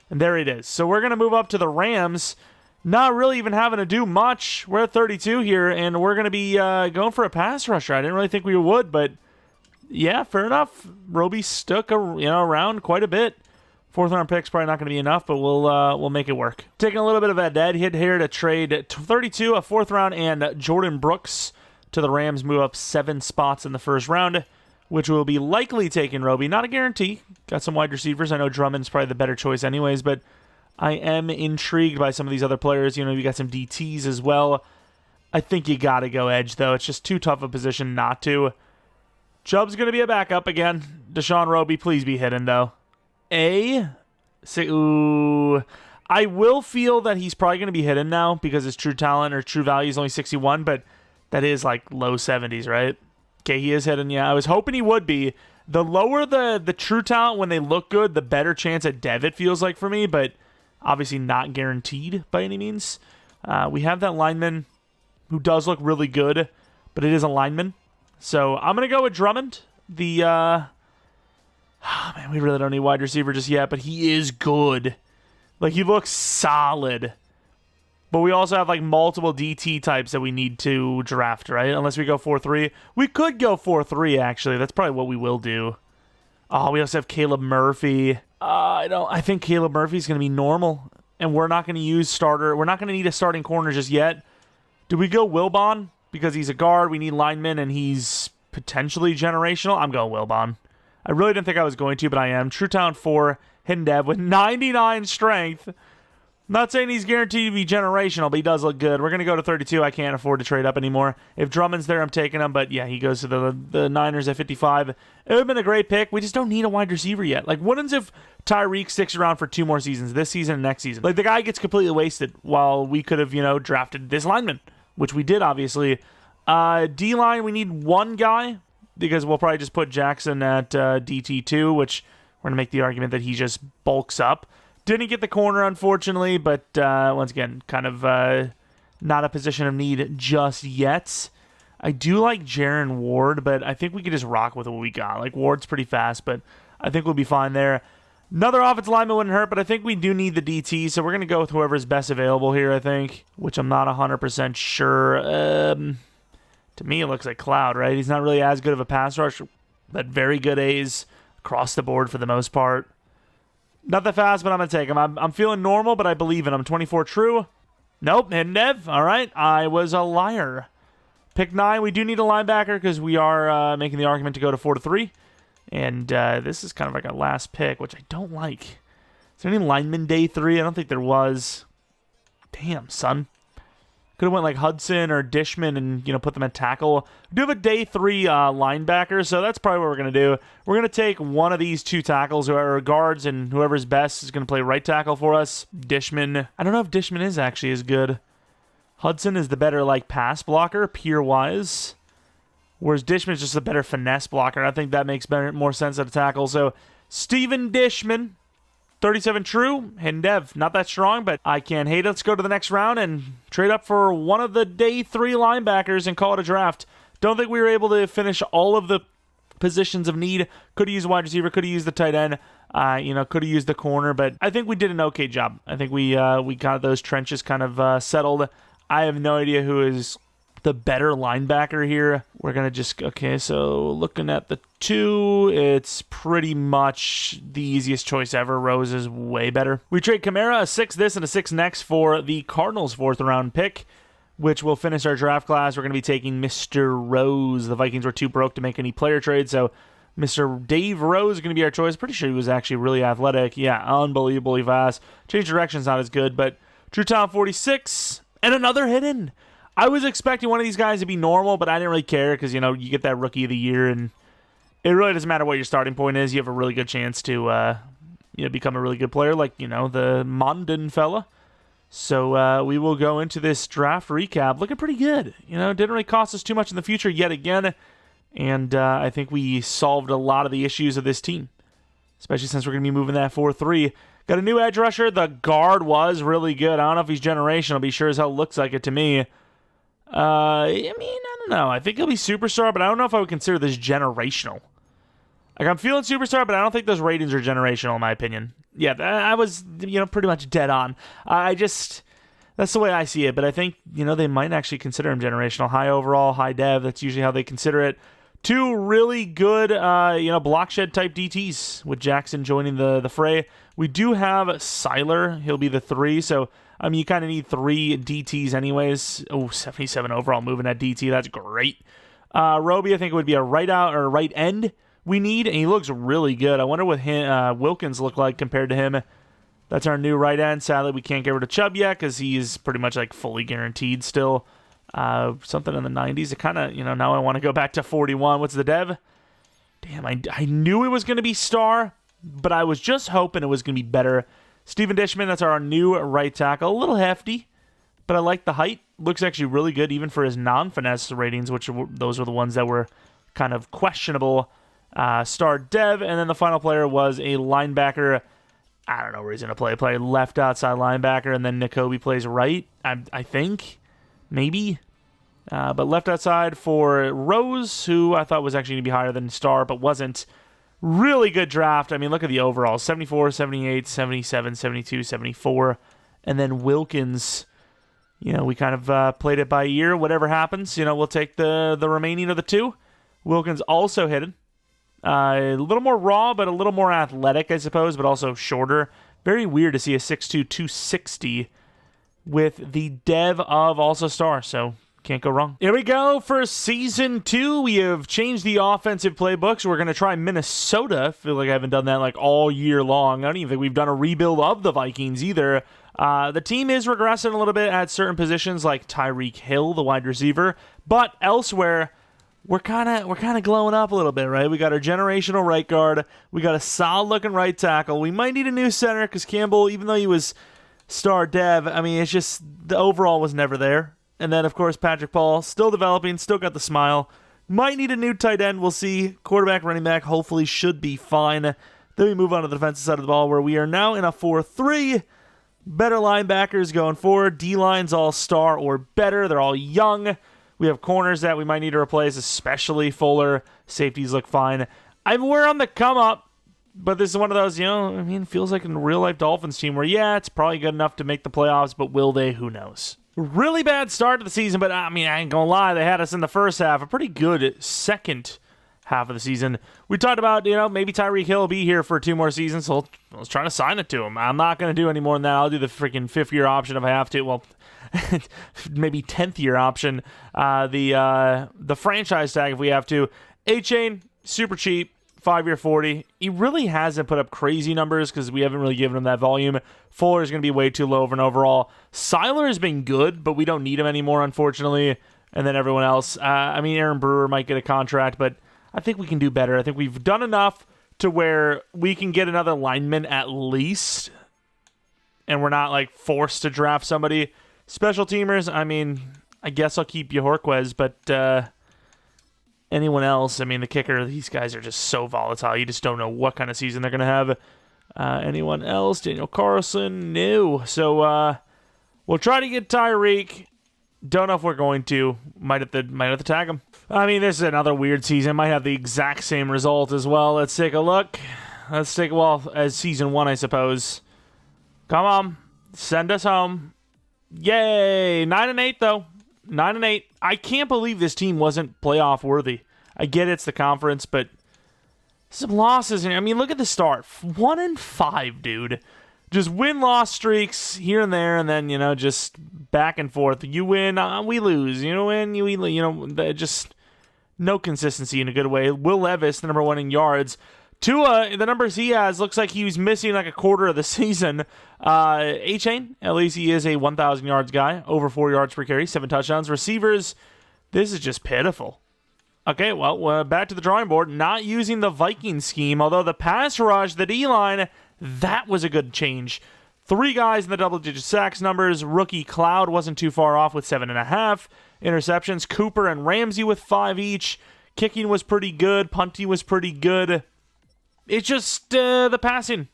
And there it is. So we're going to move up to the Rams. Not really even having to do much. We're at 32 here, and we're going to be going for a pass rusher. I didn't really think we would, but yeah, fair enough. Roby stuck around quite a bit. 4th round pick's probably not going to be enough, but we'll make it work. Taking a little bit of a dead hit here to trade 32, a 4th round, and Jordan Brooks to the Rams. Move up 7 spots in the first round, which will be likely taking Roby. Not a guarantee. Got some wide receivers. I know Drummond's probably the better choice anyways, but I am intrigued by some of these other players. You know, you got some DTs as well. I think you got to go edge, though. It's just too tough a position not to. Chubb's going to be a backup again. Deshaun Roby, please be hidden, though. Ooh. I will feel that he's probably going to be hidden now because his true talent or true value is only 61, but that is like low 70s, right? Okay, he is hidden, yeah. I was hoping he would be. The lower the true talent when they look good, the better chance at dev it feels like for me, but obviously not guaranteed by any means. We have that lineman who does look really good, but it is a lineman. So I'm going to go with Drummond. the man, we really don't need wide receiver just yet, but he is good. Like, he looks solid. But we also have, like, multiple DT types that we need to draft, right? Unless we go 4-3. We could go 4-3, actually. That's probably what we will do. Oh, we also have Caleb Murphy. I think Caleb Murphy's going to be normal. And we're not going to use starter. We're not going to need a starting corner just yet. Do we go Wilbon? Because he's a guard. We need linemen, and he's potentially generational. I'm going Wilbon. I really didn't think I was going to, but I am. True Talent 4, Hidden Dev with 99 strength. Not saying he's guaranteed to be generational, but he does look good. We're going to go to 32. I can't afford to trade up anymore. If Drummond's there, I'm taking him. But yeah, he goes to the Niners at 55. It would have been a great pick. We just don't need a wide receiver yet. Like, what if Tyreek sticks around for 2 more seasons, this season and next season? Like, the guy gets completely wasted while we could have, drafted this lineman, which we did, obviously. D-line, we need 1 guy because we'll probably just put Jackson at DT2, which we're going to make the argument that he just bulks up. Didn't get the corner, unfortunately, but once again, kind of not a position of need just yet. I do like Jaron Ward, but I think we could just rock with what we got. Like, Ward's pretty fast, but I think we'll be fine there. Another offensive lineman wouldn't hurt, but I think we do need the DT, so we're going to go with whoever's best available here, I think, which I'm not 100% sure. To me, it looks like Cloud, right? He's not really as good of a pass rush, but very good A's across the board for the most part. Not that fast, but I'm going to take him. I'm feeling normal, but I believe in him. 24 true. Nope, Hidden Dev. All right, I was a liar. Pick 9, we do need a linebacker because we are making the argument to go to 4-3. And this is kind of like a last pick, which I don't like. Is there any lineman day 3? I don't think there was. Damn, son. Could have went like Hudson or Dishman and, put them at tackle. We do have a day 3 linebacker, so that's probably what we're going to do. We're going to take one of these 2 tackles, whoever guards, and whoever's best is going to play right tackle for us. Dishman. I don't know if Dishman is actually as good. Hudson is the better, pass blocker, peer-wise. Whereas Dishman's just a better finesse blocker. I think that makes more sense at a tackle. So, Steven Dishman. 37 true, Hidden Dev. Not that strong, but I can't hate it. Let's go to the next round and trade up for one of the day 3 linebackers and call it a draft. Don't think we were able to finish all of the positions of need. Could have used wide receiver, could have used the tight end, could have used the corner, but I think we did an okay job. I think we got those trenches kind of settled. I have no idea who is the better linebacker here. We're going to just, okay, so looking at the 2, it's pretty much the easiest choice ever. Rose is way better. We trade Kamara, a 6 this and a 6 next for the Cardinals' 4th round pick, which will finish our draft class. We're going to be taking Mr. Rose. The Vikings were too broke to make any player trades, so Mr. Dave Rose is going to be our choice. Pretty sure he was actually really athletic. Yeah, unbelievably fast. Change direction's not as good, but True Talent 46 and another hidden. I was expecting one of these guys to be normal, but I didn't really care because, you get that Rookie of the Year, and it really doesn't matter what your starting point is. You have a really good chance to become a really good player, like, the Mondin fella. So we will go into this draft recap looking pretty good. Didn't really cost us too much in the future yet again, and I think we solved a lot of the issues of this team, especially since we're going to be moving that 4-3. Got a new edge rusher. The guard was really good. I don't know if he's generational, but he sure as hell looks like it to me. I don't know. I think he'll be superstar, but I don't know if I would consider this generational. Like, I'm feeling superstar, but I don't think those ratings are generational, in my opinion. Yeah, I was, pretty much dead on. That's the way I see it, but I think, they might actually consider him generational. High overall, high dev, that's usually how they consider it. 2 really good, block shed type DTs with Jackson joining the fray. We do have Siler. He'll be the 3, so you kind of need 3 DTs anyways. Oh, 77 overall moving at DT. That's great. Roby, I think it would be a right out or right end we need, and he looks really good. I wonder what Wilkins look like compared to him. That's our new right end. Sadly, we can't get rid of Chubb yet because he's pretty much fully guaranteed still. Something in the 90s. It kind of, now I want to go back to 41. What's the dev? Damn, I knew it was going to be star, but I was just hoping it was going to be better. Steven Dishman, that's our new right tackle. A little hefty, but I like the height. Looks actually really good, even for his non-finesse ratings, which those were the ones that were kind of questionable. Star dev, and then the final player was a linebacker. I don't know where he's going to play left outside linebacker, and then N'Kobe plays right, I think. Maybe. But left outside for Rose, who I thought was actually going to be higher than Star, but wasn't. Really good draft. I mean, look at the overall. 74, 78, 77, 72, 74. And then Wilkins, we kind of played it by ear. Whatever happens, we'll take the remaining of the two. Wilkins also hit it. A little more raw, but a little more athletic, I suppose, but also shorter. Very weird to see a 6'2", 260 with the dev of also Star, so can't go wrong. Here we go for Season 2. We have changed the offensive playbooks. We're going to try Minnesota. I feel like I haven't done that all year long. I don't even think we've done a rebuild of the Vikings either. The team is regressing a little bit at certain positions like Tyreek Hill, the wide receiver, but elsewhere, we're kind of glowing up a little bit, right? We got our generational right guard. We got a solid-looking right tackle. We might need a new center because Campbell, even though he was star dev, I mean, it's just the overall was never there. And then, of course, Patrick Paul, still developing, still got the smile. Might need a new tight end. We'll see. Quarterback, running back, hopefully should be fine. Then we move on to the defensive side of the ball where we are now in a 4-3. Better linebackers going forward. D-line's all star or better. They're all young. We have corners that we might need to replace, especially Fuller. Safeties look fine. We're on the come up, but this is one of those, feels like a real-life Dolphins team where, it's probably good enough to make the playoffs, but will they? Who knows? Really bad start to the season, but I ain't gonna lie, they had us in the first half. A pretty good second half of the season. We talked about, maybe Tyreek Hill will be here for 2 more seasons, so let's try to sign it to him. I'm not going to do any more than that. I'll do the freaking 5th-year option if I have to. Well, maybe 10th-year option. The franchise tag if we have to. A-Chain, super cheap, 5-year 40. He really hasn't put up crazy numbers because we haven't really given him that volume. Fuller is going to be way too low of an overall. Seiler has been good, but we don't need him anymore, unfortunately. And then everyone else. Aaron Brewer might get a contract, but I think we can do better. I think we've done enough to where we can get another lineman at least, and we're not forced to draft somebody. Special teamers, I guess I'll keep Yorquez, but anyone else, the kicker, these guys are just so volatile. You just don't know what kind of season they're going to have. Anyone else? Daniel Carlson? No. So we'll try to get Tyreek. Don't know if we're going to. Might have to tag him. This is another weird season. Might have the exact same result as well. Let's take a look. As Season 1, I suppose. Come on. Send us home. Yay! 9-8, though. 9-8. I can't believe this team wasn't playoff worthy. I get it's the conference, but some losses. Look at the start. 1-5, dude. Just win-loss streaks here and there, and then, just back and forth. You win, we lose. You win, we lose. Just no consistency in a good way. Will Levis, the number 1 in yards. Tua, the numbers he has, looks like he was missing a quarter of the season. A-Chain, at least he is a 1,000 yards guy. Over 4 yards per carry, 7 touchdowns. Receivers, this is just pitiful. Okay, well, back to the drawing board. Not using the Viking scheme, although the pass rush, the D-line, that was a good change. 3 guys in the double-digit sacks numbers. Rookie Cloud wasn't too far off with 7.5 interceptions. Cooper and Ramsey with 5 each. Kicking was pretty good. Punting was pretty good. It's just the passing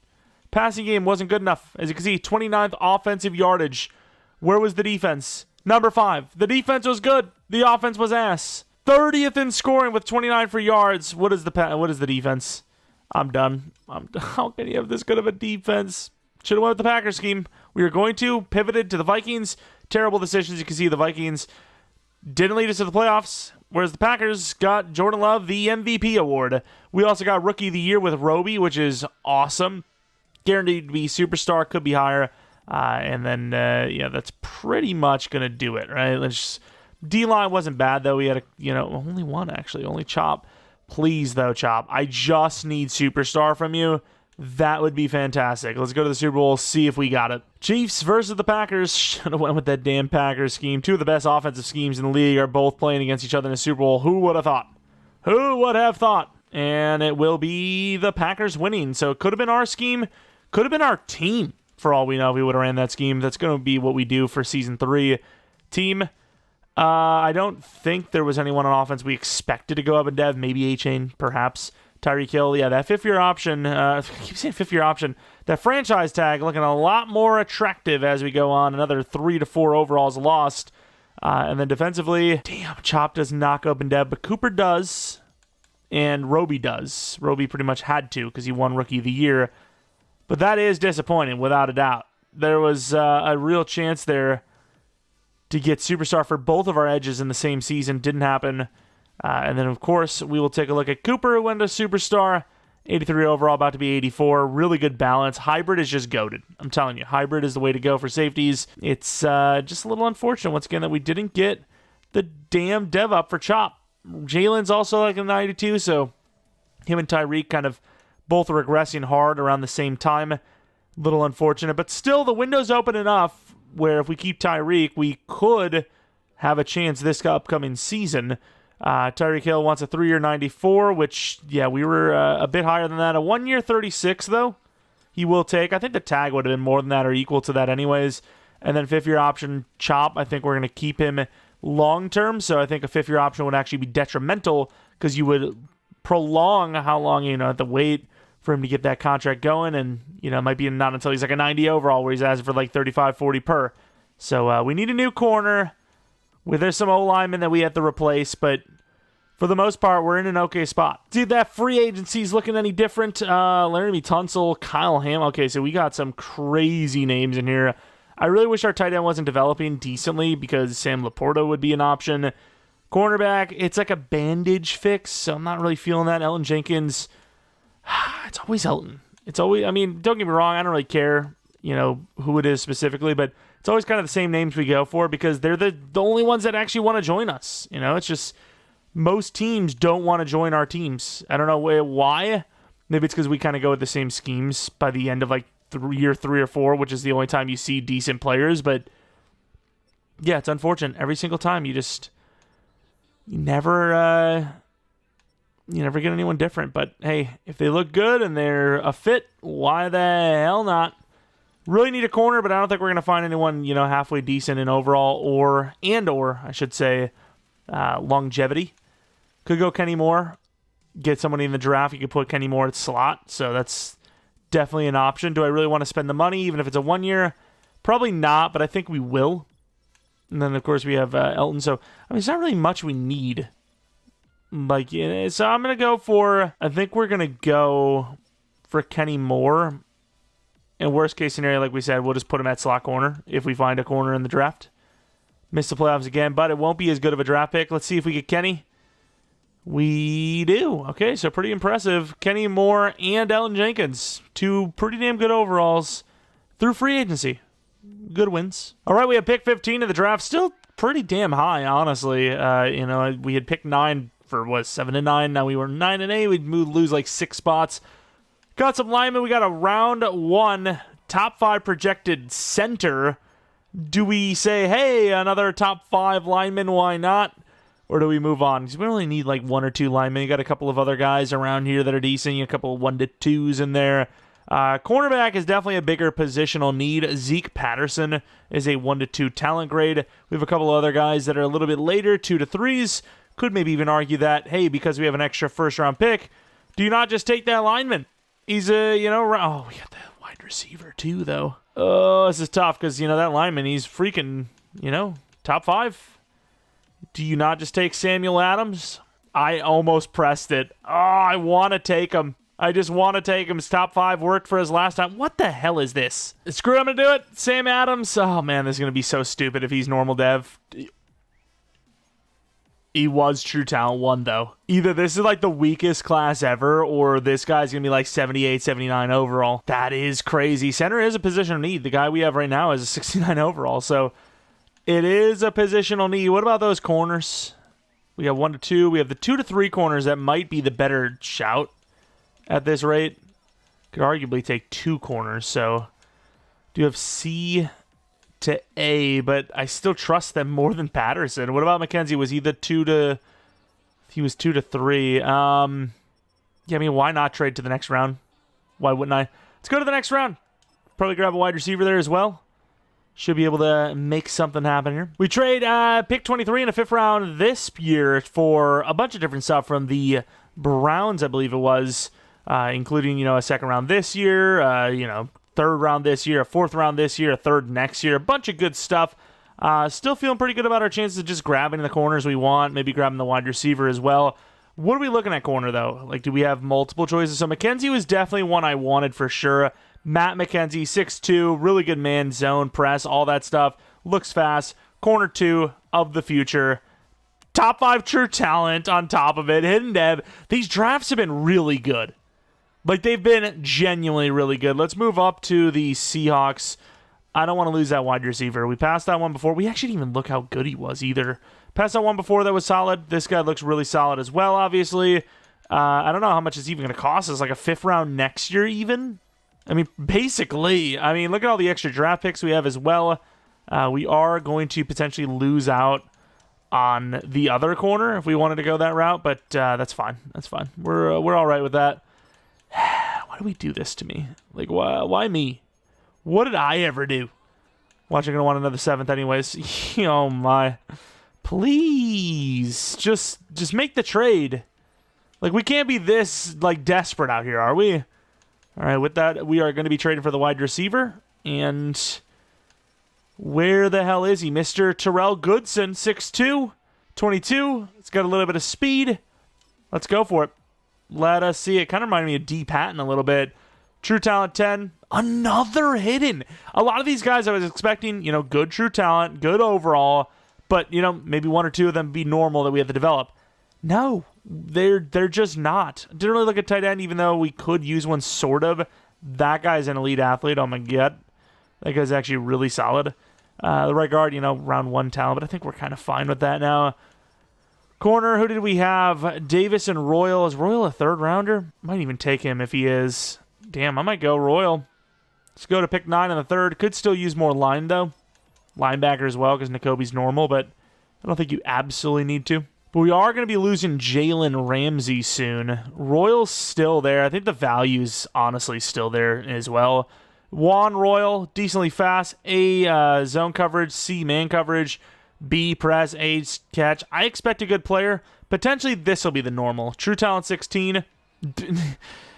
game wasn't good enough. As you can see, 29th offensive yardage. Where was the defense? Number 5. The defense was good. The offense was ass. 30th in scoring with 29 for yards. What is the defense? I'm done. How can you have this good of a defense? Should have went with the Packers scheme. We were going to pivoted to the Vikings. Terrible decisions. You can see the Vikings didn't lead us to the playoffs, whereas the Packers got Jordan Love the MVP award. We also got Rookie of the Year with Roby, which is awesome. Guaranteed to be superstar, could be higher. And then, that's pretty much going to do it, right? D-line wasn't bad, though. We had only one, actually. Only Chop. Please, though, Chop. I just need superstar from you. That would be fantastic. Let's go to the Super Bowl, see if we got it. Chiefs versus the Packers. Should have went with that damn Packers scheme. 2 of the best offensive schemes in the league are both playing against each other in the Super Bowl. Who would have thought? Who would have thought? And it will be the Packers winning. So it could have been our scheme. Could have been our team, for all we know, if we would have ran that scheme. That's going to be what we do for Season 3. Team, I don't think there was anyone on offense we expected to go up and dev. Maybe A-Chain, perhaps. Tyreek Hill, that 5th-year option, I keep saying 5th-year option, that franchise tag looking a lot more attractive as we go on. Another 3 to 4 overalls lost. And then defensively, damn, Chop does not go up and dev, but Cooper does, and Roby does. Roby pretty much had to because he won Rookie of the Year. But that is disappointing, without a doubt. There was a real chance there to get Superstar for both of our edges in the same season. Didn't happen. And then, of course, we will take a look at Cooper, who went to Superstar. 83 overall, about to be 84. Really good balance. Hybrid is just goated. I'm telling you, hybrid is the way to go for safeties. It's just a little unfortunate, once again, that we didn't get the damn dev up for Chop. Jalen's also like a 92, so him and Tyreek kind of both regressing hard around the same time. Little unfortunate, but still the window's open enough where if we keep Tyreek, we could have a chance this upcoming season. Tyreek Hill wants a 3-year 94, which, yeah, we were a bit higher than that. A 1-year 36, though, he will take. I think the tag would have been more than that or equal to that anyways. And then 5th-year option, Chop, I think we're going to keep him long-term. So I think a 5th-year option would actually be detrimental because you would prolong how long, have to wait for him to get that contract going. And, it might be not until he's like a 90 overall where he's asking for like 35, 40 per. So we need a new corner. There's some O-linemen that we have to replace, but for the most part, we're in an okay spot. Dude, that free agency's looking any different. Laramie Tunsil, Kyle Ham. Okay, so we got some crazy names in here. I really wish our tight end wasn't developing decently because Sam Laporta would be an option. Cornerback, it's like a bandage fix, so I'm not really feeling that. Elton Jenkins, it's always Elton. It's always, don't get me wrong, I don't really care, who it is specifically, but it's always kind of the same names we go for because they're the only ones that actually want to join us. It's just most teams don't want to join our teams. I don't know why. Maybe it's because we kind of go with the same schemes by the end of like year 3 or 4, which is the only time you see decent players. But yeah, it's unfortunate. Every single time you never get anyone different. But hey, if they look good and they're a fit, why the hell not? Really need a corner, but I don't think we're going to find anyone, halfway decent in overall or I should say, longevity. Could go Kenny Moore. Get somebody in the draft. You could put Kenny Moore at slot, so that's definitely an option. Do I really want to spend the money, even if it's a 1-year? Probably not, but I think we will. And then, of course, we have Elton. So, it's not really much we need. So I'm going to go for, I think we're going to go for Kenny Moore. In worst case scenario, like we said, we'll just put him at slot corner if we find a corner in the draft. Missed the playoffs again, but it won't be as good of a draft pick. Let's see if we get Kenny. We do. Okay, so pretty impressive. Kenny Moore and Elton Jenkins. 2 pretty damn good overalls through free agency. Good wins. All right, we have pick 15 of the draft. Still pretty damn high, honestly. We had picked 9 for, 7 and 9. Now we were 9 and 8. We'd lose like 6 spots. Got some linemen. We got a round 1 top 5 projected center. Do we say, hey, another top 5 lineman, why not? Or do we move on? Because we only need like 1 or 2 linemen. You got a couple of other guys around here that are decent. You got a couple of 1 to 2s in there. Cornerback is definitely a bigger positional need. Zeke Patterson is a 1 to 2 talent grade. We have a couple of other guys that are a little bit later, 2 to 3s. Could maybe even argue that, hey, because we have an extra first-round pick, do you not just take that lineman? He's we got the wide receiver too, though. Oh, this is tough because, that lineman, he's freaking, top 5. Do you not just take Samuel Adams? I almost pressed it. Oh, I want to take him. I just want to take him. His top 5 worked for his last time. What the hell is this? Screw it, I'm going to do it. Sam Adams. Oh, man, this is going to be so stupid if he's normal dev. He was true talent 1, though. Either this is like the weakest class ever, or this guy's going to be like 78, 79 overall. That is crazy. Center is a position of need. The guy we have right now is a 69 overall, so it is a positional need. What about those corners? We have 1 to 2. We have the 2 to 3 corners that might be the better shout at this rate. Could arguably take 2 corners, so do you have C to A, but I still trust them more than Patterson. What about McKenzie? Was he the 2 to... He was 2 to 3. Why not trade to the next round? Why wouldn't I? Let's go to the next round. Probably grab a wide receiver there as well. Should be able to make something happen here. We trade pick 23 in a 5th round this year for a bunch of different stuff from the Browns, I believe it was, including, a 2nd round this year, 3rd round this year, a 4th round this year, a 3rd next year, a bunch of good stuff. Still feeling pretty good about our chances of just grabbing the corners we want, maybe grabbing the wide receiver as well. What are we looking at corner, though? Like, do we have multiple choices? So McKenzie was definitely one I wanted for sure. Matt McKenzie, 6'2", really good man, zone, press, all that stuff. Looks fast. Corner 2 of the future. Top 5 true talent on top of it. Hidden dev. These drafts have been really good. Like, they've been genuinely really good. Let's move up to the Seahawks. I don't want to lose that wide receiver. We passed that one before. We actually didn't even look how good he was either. Passed that one before that was solid. This guy looks really solid as well, obviously. I don't know how much it's even going to cost us. Like a 5th round next year even? I mean, basically. I mean, look at all the extra draft picks we have as well. We are going to potentially lose out on the other corner if we wanted to go that route, but that's fine. That's fine. We're all right with that. Why do we do this to me? Like, why me? What did I ever do? Watch, I'm going to want another 7th anyways. Oh, my. Please. Just make the trade. Like, we can't be this, like, desperate out here, are we? All right, with that, we are going to be trading for the wide receiver. And where the hell is he? Mr. Terrell Goodson, 6'2", 22. It's got a little bit of speed. Let's go for it. Let us see it. Kind of reminded me of D. Patton a little bit. True talent 10. Another hidden. A lot of these guys I was expecting, good true talent, good overall, but, maybe 1 or 2 of them be normal that we have to develop. No, they're just not. Didn't really look at tight end, even though we could use one sort of. That guy's an elite athlete. Oh my god. That guy's actually really solid. The right guard, round 1 talent, but I think we're kind of fine with that now. Corner, who did we have? Davis and Royal. Is Royal a 3rd rounder? Might even take him if he is. Damn, I might go Royal. Let's go to pick 9 in the 3rd. Could still use more line, though. Linebacker as well, because Nakobe's normal, but I don't think you absolutely need to. But we are going to be losing Jalen Ramsey soon. Royal's still there. I think the value's honestly still there as well. Juan Royal, decently fast. A, zone coverage. C, man coverage. B, press. A, catch. I expect a good player. Potentially, this will be the normal. True talent 16.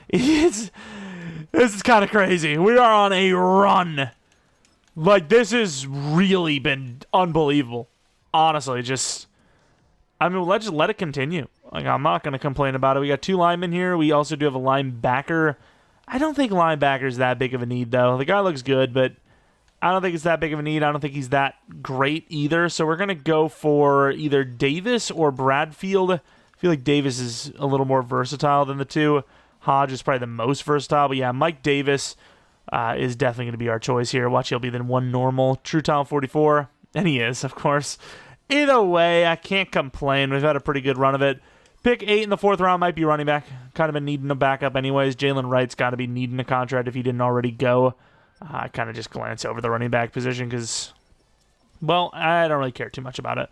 This is kind of crazy. We are on a run. Like, this has really been unbelievable. Honestly, let's just let it continue. Like, I'm not going to complain about it. We got 2 linemen here. We also do have a linebacker. I don't think linebacker's that big of a need, though. The guy looks good, but I don't think it's that big of a need. I don't think he's that great either. So we're going to go for either Davis or Bradfield. I feel like Davis is a little more versatile than the 2. Hodge is probably the most versatile. But yeah, Mike Davis is definitely going to be our choice here. Watch, he'll be the 1 normal. True talent 44. And he is, of course. Either way, I can't complain. We've had a pretty good run of it. Pick 8 in the 4th round might be running back. Kind of been needing a backup anyways. Jalen Wright's got to be needing a contract if he didn't already go. I kind of just glance over the running back position because, well, I don't really care too much about it.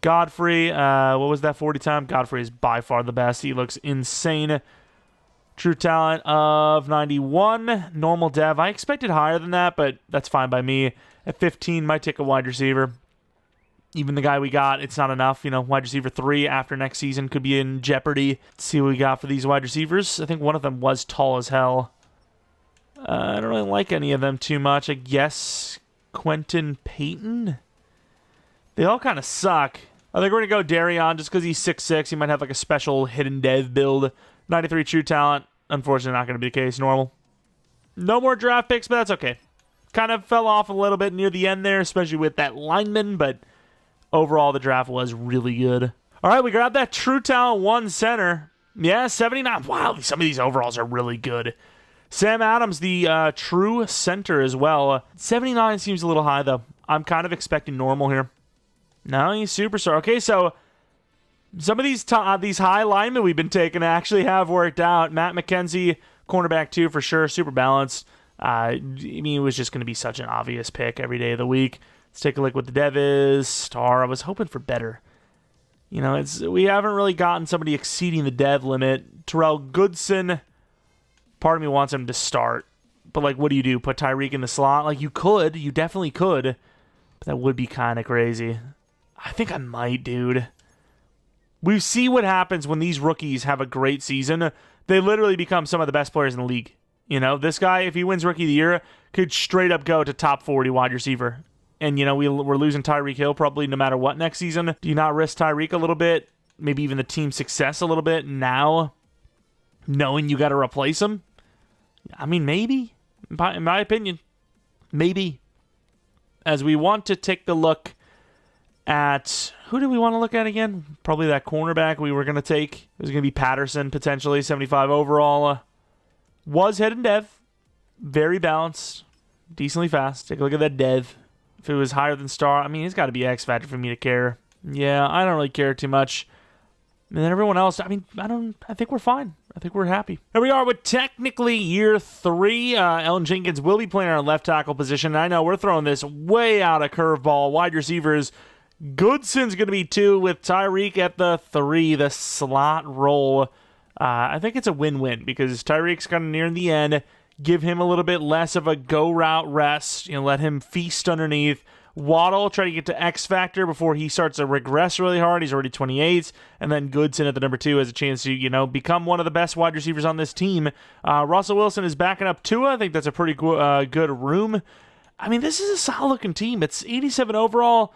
Godfrey, what was that 40 time? Godfrey is by far the best. He looks insane. True talent of 91. Normal dev. I expected higher than that, but that's fine by me. At 15, might take a wide receiver. Even the guy we got, it's not enough. Wide receiver 3 after next season could be in jeopardy. Let's see what we got for these wide receivers. I think one of them was tall as hell. I don't really like any of them too much. I guess Quentin Payton? They all kind of suck. I think we're going to go Darion just because he's 6'6". He might have like a special hidden dev build. 93 true talent. Unfortunately, not going to be the case. Normal. No more draft picks, but that's okay. Kind of fell off a little bit near the end there, especially with that lineman, but overall, the draft was really good. All right, we grabbed that true talent 1 center. Yeah, 79. Wow, some of these overalls are really good. Sam Adams, the true center as well. 79 seems a little high, though. I'm kind of expecting normal here. No, he's superstar. Okay, so some of these high linemen we've been taking actually have worked out. Matt McKenzie, cornerback 2 for sure, super balanced. I mean, it was just going to be such an obvious pick every day of the week. Let's take a look what the dev is. Star. I was hoping for better. We haven't really gotten somebody exceeding the dev limit. Terrell Goodson. Part of me wants him to start. But, what do you do? Put Tyreek in the slot? You could. You definitely could. But that would be kind of crazy. I think I might, dude. We see what happens when these rookies have a great season. They literally become some of the best players in the league. This guy, if he wins Rookie of the Year, could straight up go to top 40 wide receiver. and, we're losing Tyreek Hill probably no matter what next season, do you not risk Tyreek a little bit? Maybe even the team's success a little bit now, knowing you got to replace him? I mean, maybe. In my opinion, maybe. As we want to take the look at, who do we want to look at again? Probably that cornerback we were going to take. It was going to be Patterson, potentially, 75 overall. Was head and dev. Very balanced. Decently fast. Take a look at that dev. If it was higher than star, I mean, he's got to be X factor for me to care. Yeah, I don't really care too much. And then everyone else, I think we're fine. I think we're happy. Here we are with technically year 3. Elton Jenkins will be playing our left tackle position. I know we're throwing this way out of curveball. Wide receivers, Goodson's going to be 2 with Tyreek at the 3, the slot role. I think it's a win-win because Tyreek's kind of nearing the end. Give him a little bit less of a go route rest. Let him feast underneath. Waddle, try to get to X Factor before he starts to regress really hard. He's already 28. And then Goodson at the number 2 has a chance to, become one of the best wide receivers on this team. Russell Wilson is backing up Tua. I think that's a pretty good room. I mean, this is a solid-looking team. It's 87 overall.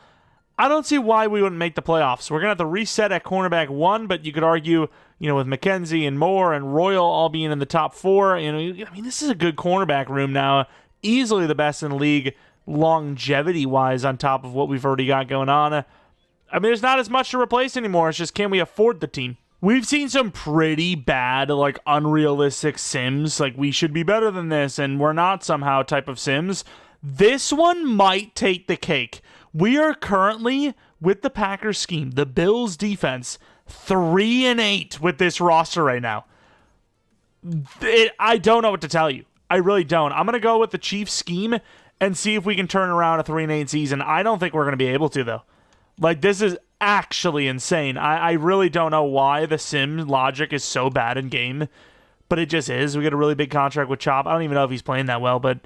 I don't see why we wouldn't make the playoffs. We're going to have to reset at cornerback 1, but you could argue, with McKenzie and Moore and Royal all being in the top 4, this is a good cornerback room now. Easily the best in the league longevity-wise on top of what we've already got going on. I mean, there's not as much to replace anymore. It's just, can we afford the team? We've seen some pretty bad, unrealistic sims. We should be better than this, and we're not somehow type of sims. This one might take the cake. We are currently, with the Packers scheme, the Bills defense, 3-8 with this roster right now. I don't know what to tell you. I really don't. I'm going to go with the Chiefs scheme and see if we can turn around a 3-8 season. I don't think we're going to be able to, though. This is actually insane. I really don't know why the sim logic is so bad in game, but it just is. We got a really big contract with Chop. I don't even know if he's playing that well, but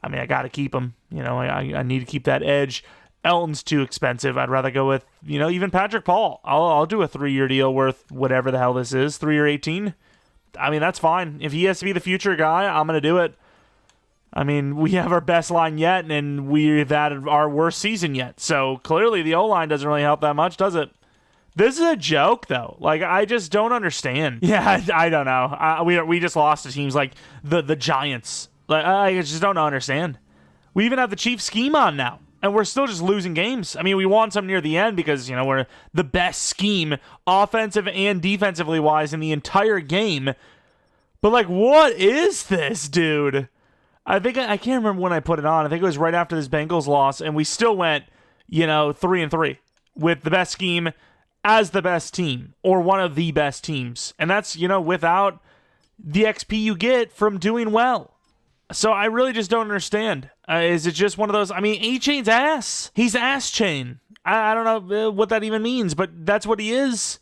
I got to keep him. I need to keep that edge. Elton's too expensive. I'd rather go with, even Patrick Paul. I'll do a 3-year deal worth whatever the hell this is, 3 or 18. That's fine. If he has to be the future guy, I'm going to do it. We have our best line yet, and we've had our worst season yet. So clearly the O-line doesn't really help that much, does it? This is a joke, though. I just don't understand. Yeah, I don't know. We just lost to teams like the Giants. I just don't understand. We even have the Chiefs scheme on now, and we're still just losing games. We won some near the end because, we're the best scheme, offensive and defensively wise, in the entire game. But, what is this, dude? I can't remember when I put it on. I think it was right after this Bengals loss, and we still went, 3-3 with the best scheme as the best team, or one of the best teams. And that's, without the XP you get from doing well. So I really just don't understand. Is it just one of those? A-Chain's ass. He's ass chain. I don't know what that even means, but that's what he is.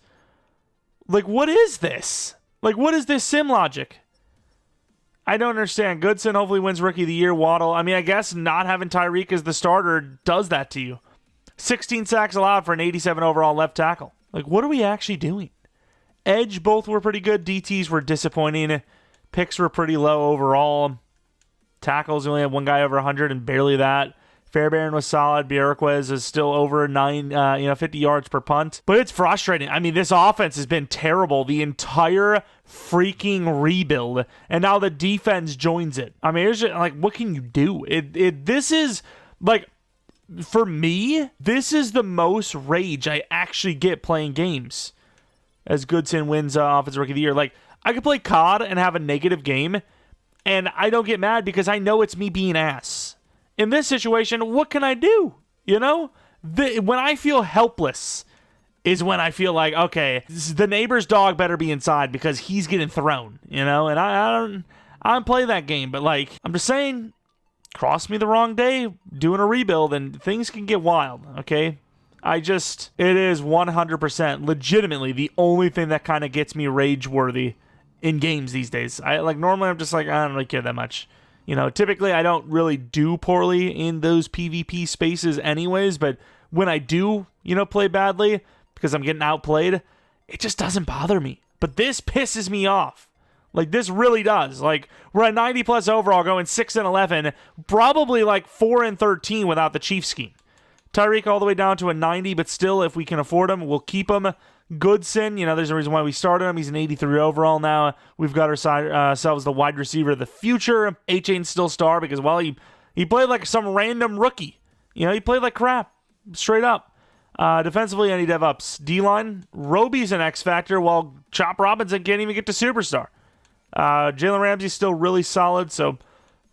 What is this? What is this sim logic? I don't understand. Goodson hopefully wins Rookie of the Year. Waddle. I guess not having Tyreek as the starter does that to you. 16 sacks allowed for an 87 overall left tackle. What are we actually doing? Edge, both were pretty good. DTs were disappointing. Picks were pretty low overall. Tackles, we only had one guy over 100 and barely that. Fairbairn was solid. Bierquez is still over 50 yards per punt. But it's frustrating. This offense has been terrible the entire freaking rebuild, and now the defense joins it. It's just, what can you do? This is, for me, this is the most rage I actually get playing games. As Goodson wins Offensive Rookie of the Year. I could play COD and have a negative game, and I don't get mad because I know it's me being ass. In this situation, what can I do? When I feel helpless is when I feel okay, the neighbor's dog better be inside because he's getting thrown, and I don't play that game, but I'm just saying, cross me the wrong day doing a rebuild and things can get wild, okay? It is 100% legitimately the only thing that kind of gets me rage-worthy in games these days. Normally I'm just I don't really care that much. Typically I don't really do poorly in those PvP spaces anyways, but when I do, play badly because I'm getting outplayed, it just doesn't bother me. But this pisses me off. Like, this really does. Like, we're at 90 plus overall, going 6-11, probably like 4-13 without the Chiefs scheme. Tyreek all the way down to a 90, but still, if we can afford him, we'll keep him. Goodson, there's a reason why we started him. He's an 83 overall now. We've got ourselves the wide receiver of the future. H-Ain's still star because, well, he played like some random rookie. He played like crap, straight up. Defensively, any dev ups. D-line, Roby's an X factor, while Chop Robinson can't even get to superstar. Jalen Ramsey's still really solid, so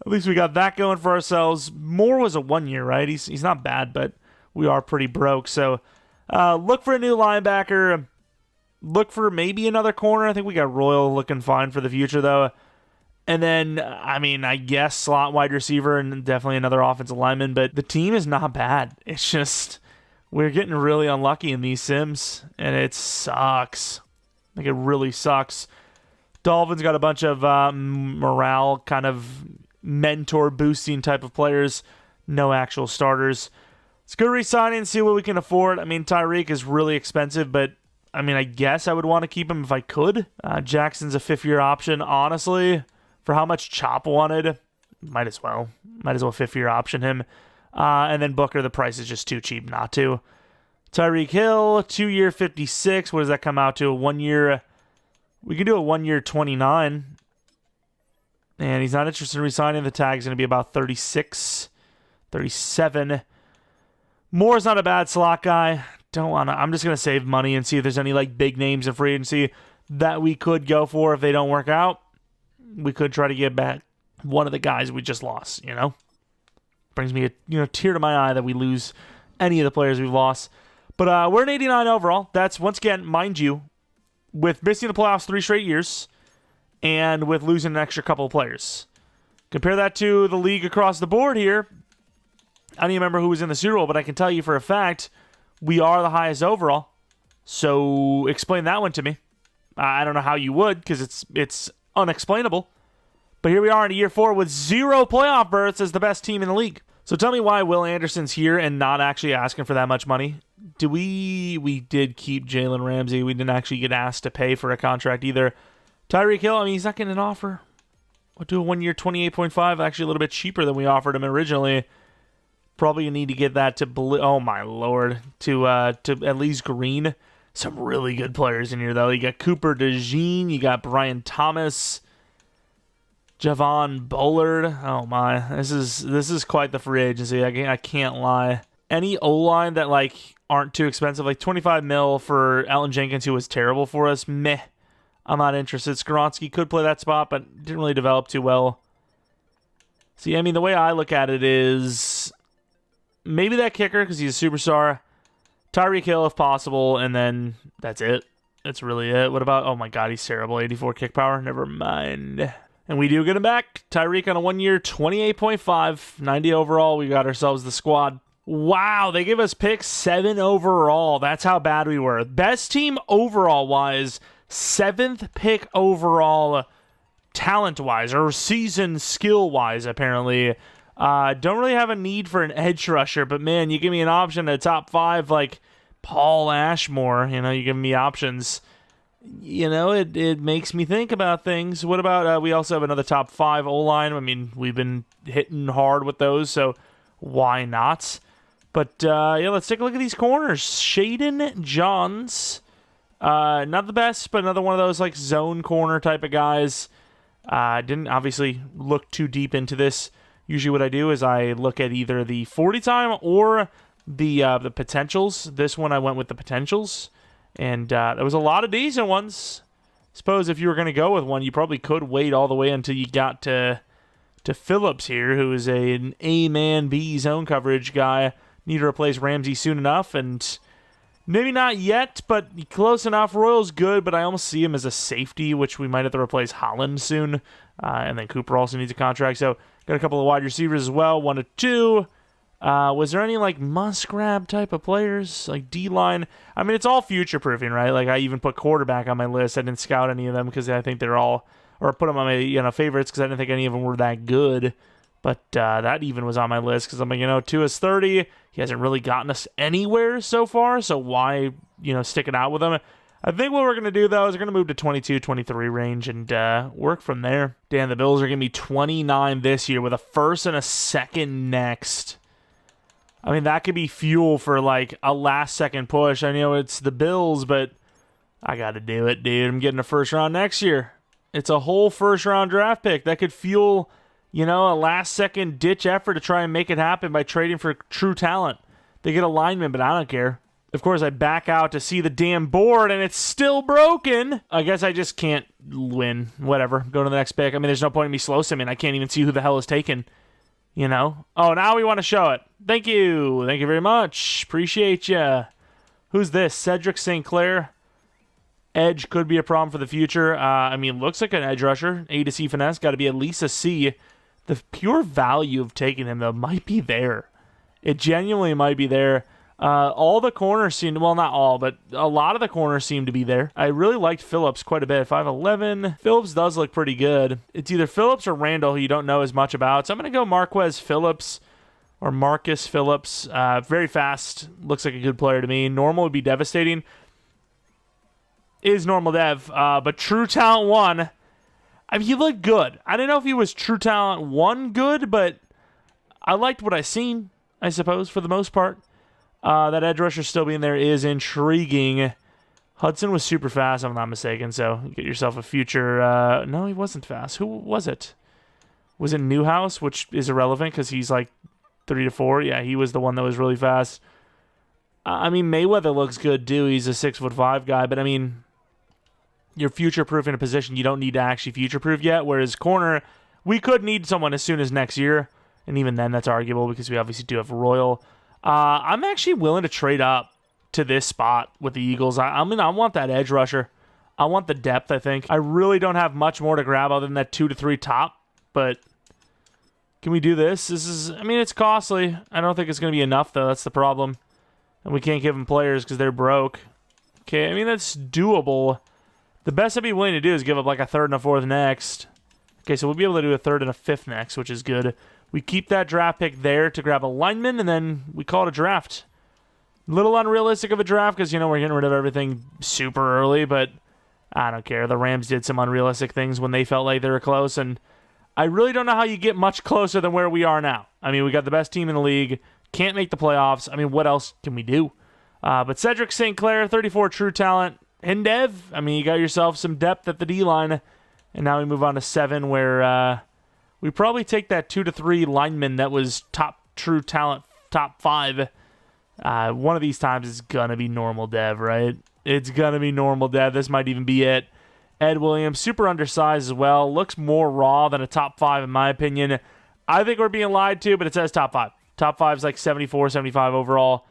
at least we got that going for ourselves. Moore was a 1 year, right? He's not bad, but we are pretty broke. So look for a new linebacker. Look for maybe another corner. I think we got Royal looking fine for the future, though. And then, I guess slot wide receiver and definitely another offensive lineman. But the team is not bad. It's just we're getting really unlucky in these sims, and it sucks. Like, it really sucks. Dolphins got a bunch of morale kind of mentor boosting type of players. No actual starters. It's good re-signing and see what we can afford. Tyreek is really expensive, but I guess I would want to keep him if I could. Jackson's a 5th-year option, honestly. For how much Chop wanted, might as well 5th-year option him. And then Booker, the price is just too cheap not to. Tyreek Hill, 2-year 56. What does that come out to? 1 year. We can do a 1 year 29. And he's not interested in re-signing. The tag's going to be about 36, 37. Moore's not a bad slot guy. I'm just going to save money and see if there's any big names in free agency that we could go for. If they don't work out, we could try to get back one of the guys we just lost, Brings me a tear to my eye that we lose any of the players we've lost. But we're an 89 overall. That's, once again, mind you, with missing the playoffs 3 straight years and with losing an extra couple of players. Compare that to the league across the board here. I don't even remember who was in the Super Bowl, but I can tell you for a fact we are the highest overall. So explain that one to me. I don't know how you would, because it's unexplainable. But here we are in year 4 with 0 playoff berths as the best team in the league. So tell me why Will Anderson's here and not actually asking for that much money. We did keep Jalen Ramsey. We didn't actually get asked to pay for a contract either. Tyreek Hill, he's not getting an offer. We'll do a 1 year 28.5, actually a little bit cheaper than we offered him originally. Probably need to get that to oh my lord, to at least green. Some really good players in here though. You got Cooper DeJean, you got Brian Thomas, Javon Bullard. Oh my, this is quite the free agency. I can't lie. Any O-line that aren't too expensive, 25 mil for Elton Jenkins, who was terrible for us. Meh, I'm not interested. Skoronski could play that spot, but didn't really develop too well. See, the way I look at it is maybe that kicker, because he's a superstar. Tyreek Hill, if possible, and then that's it. That's really it. What about, oh my god, he's terrible. 84 kick power? Never mind. And we do get him back. Tyreek on a 1 year, 28.5, 90 overall. We got ourselves the squad. Wow, they give us picks 7 overall. That's how bad we were. Best team overall-wise, 7th pick overall talent-wise, or season skill-wise, apparently. Don't really have a need for an edge rusher, but man, you give me an option at top 5 like Paul Ashmore, you give me options. It makes me think about things. What about, we also have another top 5 O-line. We've been hitting hard with those, so why not? But, let's take a look at these corners. Shaden Johns, not the best, but another one of those, zone corner type of guys. Didn't obviously look too deep into this. Usually what I do is I look at either the 40 time or the potentials. This one I went with the potentials. And there was a lot of decent ones. Suppose if you were going to go with one, you probably could wait all the way until you got to Phillips here, who is an A-man B zone coverage guy. Need to replace Ramsey soon enough, and maybe not yet, but close enough. Royal's good, but I almost see him as a safety, which we might have to replace Holland soon. And then Cooper also needs a contract. So got a couple of wide receivers as well, 1 to 2. Was there any must-grab type of players, D-line? It's all future-proofing, right? I even put quarterback on my list. I didn't scout any of them because I think they're all, or put them on my favorites because I didn't think any of them were that good. But that even was on my list because I'm Tua's 30. He hasn't really gotten us anywhere so far, so why, stick it out with him? I think what we're going to do, though, is we're going to move to 22, 23 range and work from there. Dan, the Bills are going to be 29 this year with a first and a second next. I mean, that could be fuel for, like, a last-second push. I know it's the Bills, but I got to do it, dude. I'm getting a first round next year. It's a whole first-round draft pick. That could fuel, you know, a last-second ditch effort to try and make it happen by trading for true talent. They get a lineman, but I don't care. Of course, I back out to see the damn board, and it's still broken. I guess I just can't win. Whatever. Go to the next pick. I mean, there's no point in me slow simming. I can't even see who the hell is taken. You know? Oh, now we want to show it. Thank you. Thank you very much. Appreciate ya. Who's this? Cedric St. Clair. Edge could be a problem for the future. I mean, looks like an edge rusher. A to C finesse. Got to be at least a C. The pure value of taking him, though, might be there. It genuinely might be there. All the corners seem, well, not all, but a lot of the corners seem to be there. I really liked Phillips quite a bit. 5'11". Phillips does look pretty good. It's either Phillips or Randall, who you don't know as much about. So I'm going to go Marquez Phillips or Marcus Phillips. Very fast. Looks like a good player to me. Normal would be devastating. Is normal dev. But true talent 1. I mean, he looked good. I don't know if he was true talent 1 good, but I liked what I seen, I suppose, for the most part. That edge rusher still being there is intriguing. Hudson was super fast, if I'm not mistaken, so get yourself a future... no, he wasn't fast. Who was it? Was it Newhouse, which is irrelevant because he's like 3 to 4? Yeah, he was the one that was really fast. I mean, Mayweather looks good, too. He's a 6'5" guy, but I mean, you're future-proof in a position you don't need to actually future-proof yet, whereas corner, we could need someone as soon as next year, and even then that's arguable because we obviously do have Royal. I'm actually willing to trade up to this spot with the Eagles. I mean, I want that edge rusher. I want the depth, I think. I really don't have much more to grab other than that 2 to 3 top, but can we do this? This is, I mean, it's costly. I don't think it's going to be enough, though. That's the problem. And we can't give them players because they're broke. Okay, I mean, that's doable. The best I'd be willing to do is give up like a 3rd and a 4th next. Okay, so we'll be able to do a 3rd and a 5th next, which is good. We keep that draft pick there to grab a lineman, and then we call it a draft. A little unrealistic of a draft because, you know, we're getting rid of everything super early, but I don't care. The Rams did some unrealistic things when they felt like they were close, and I really don't know how you get much closer than where we are now. I mean, we got the best team in the league, can't make the playoffs. I mean, what else can we do? But Cedric St. Clair, 34 true talent. Hindev, I mean, you got yourself some depth at the D-line, and now we move on to 7 where... we probably take that 2 to 3 lineman that was top true talent, top 5. One of these times it's going to be normal dev, right? It's going to be normal dev. This might even be it. Ed Williams, super undersized as well. Looks more raw than a top 5 in my opinion. I think we're being lied to, but it says top 5. Top 5 is like 74, 75 overall.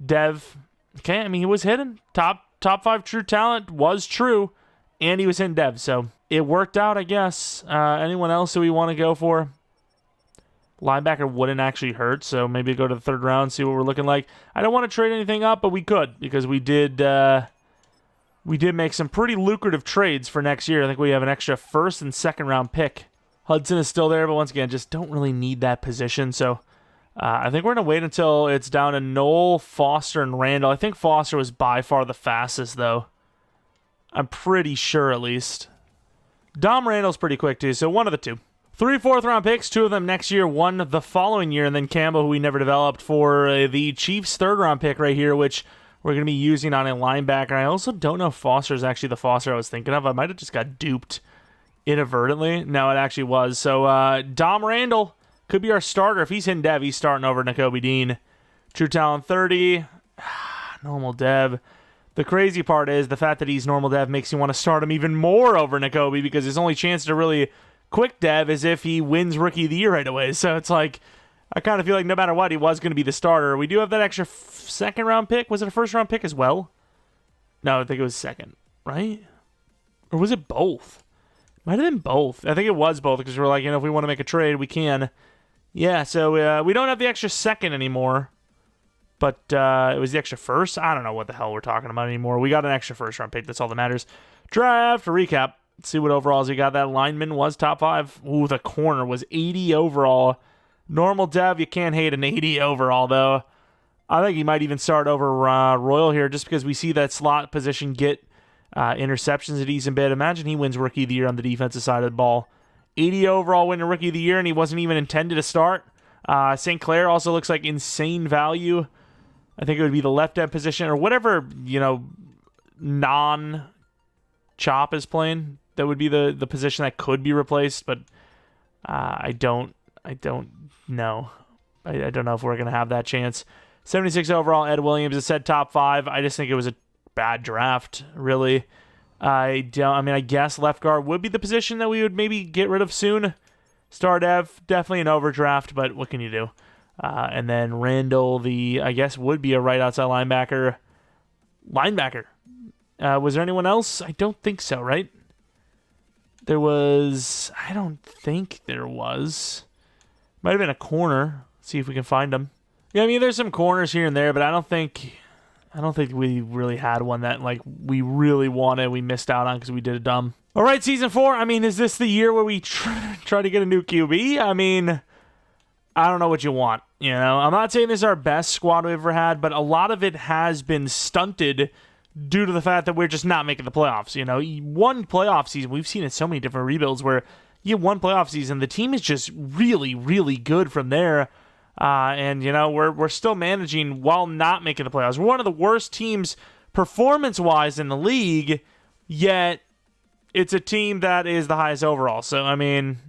Dev, okay, I mean, he was hidden. Top 5 true talent was true, and he was in dev, so... it worked out, I guess. Anyone else that we want to go for? Linebacker wouldn't actually hurt, so maybe go to the 3rd round, see what we're looking like. I don't want to trade anything up, but we could because we did make some pretty lucrative trades for next year. I think we have an extra 1st and 2nd round pick. Hudson is still there, but once again, just don't really need that position. So I think we're going to wait until it's down to Knoll, Foster, and Randall. I think Foster was by far the fastest, though. I'm pretty sure, at least. Dom Randall's pretty quick, too, so one of the 2. 3 4th-round picks, 2 of them next year, 1 the following year, and then Campbell, who we never developed, for the Chiefs' 3rd-round pick right here, which we're going to be using on a linebacker. I also don't know if Foster is actually the Foster I was thinking of. I might have just got duped inadvertently. No, it actually was. So Dom Randall could be our starter. If he's in dev, he's starting over Nakobe Dean. True talent 30. Normal dev. The crazy part is the fact that he's normal dev makes you want to start him even more over Nakobe because his only chance to really quick dev is if he wins Rookie of the Year right away. So it's like, I kind of feel like no matter what, he was going to be the starter. We do have that extra 2nd round pick. Was it a 1st round pick as well? No, I think it was 2nd, right? Or was it both? Might have been both. I think it was both because we're like, you know, if we want to make a trade, we can. Yeah, so we don't have the extra 2nd anymore. But it was the extra 1st. I don't know what the hell we're talking about anymore. We got an extra 1st round pick. That's all that matters. Draft to recap. Let's see what overalls we got. That lineman was top 5. Ooh, the corner was 80 overall. Normal dev, you can't hate an 80 overall, though. I think he might even start over Royal here just because we see that slot position get Interceptions a decent bit. Imagine he wins Rookie of the Year on the defensive side of the ball. 80 overall winner Rookie of the Year, and he wasn't even intended to start. St. Clair also looks like insane value. I think it would be the left end position or whatever, non-Chop is playing. That would be the position that could be replaced, but I don't know. I don't know if we're going to have that chance. 76 overall, Ed Williams. It said top 5. I just think it was a bad draft, really. I guess left guard would be the position that we would maybe get rid of soon. Star dev, definitely an overdraft, but what can you do? And then Randall, I guess, would be a right outside linebacker. Was there anyone else? I don't think so, right? I don't think there was. Might have been a corner. Let's see if we can find them. Yeah, I mean, there's some corners here and there, but I don't think we really had one that we really wanted. We missed out on because we did a dumb. All right, season 4. I mean, is this the year where we try to get a new QB? I mean, I don't know what you want. I'm not saying this is our best squad we've ever had, but a lot of it has been stunted due to the fact that we're just not making the playoffs. One playoff season, we've seen it so many different rebuilds where you have one playoff season, the team is just really, really good from there. And we're still managing while not making the playoffs. We're one of the worst teams performance-wise in the league, yet it's a team that is the highest overall. So, I mean,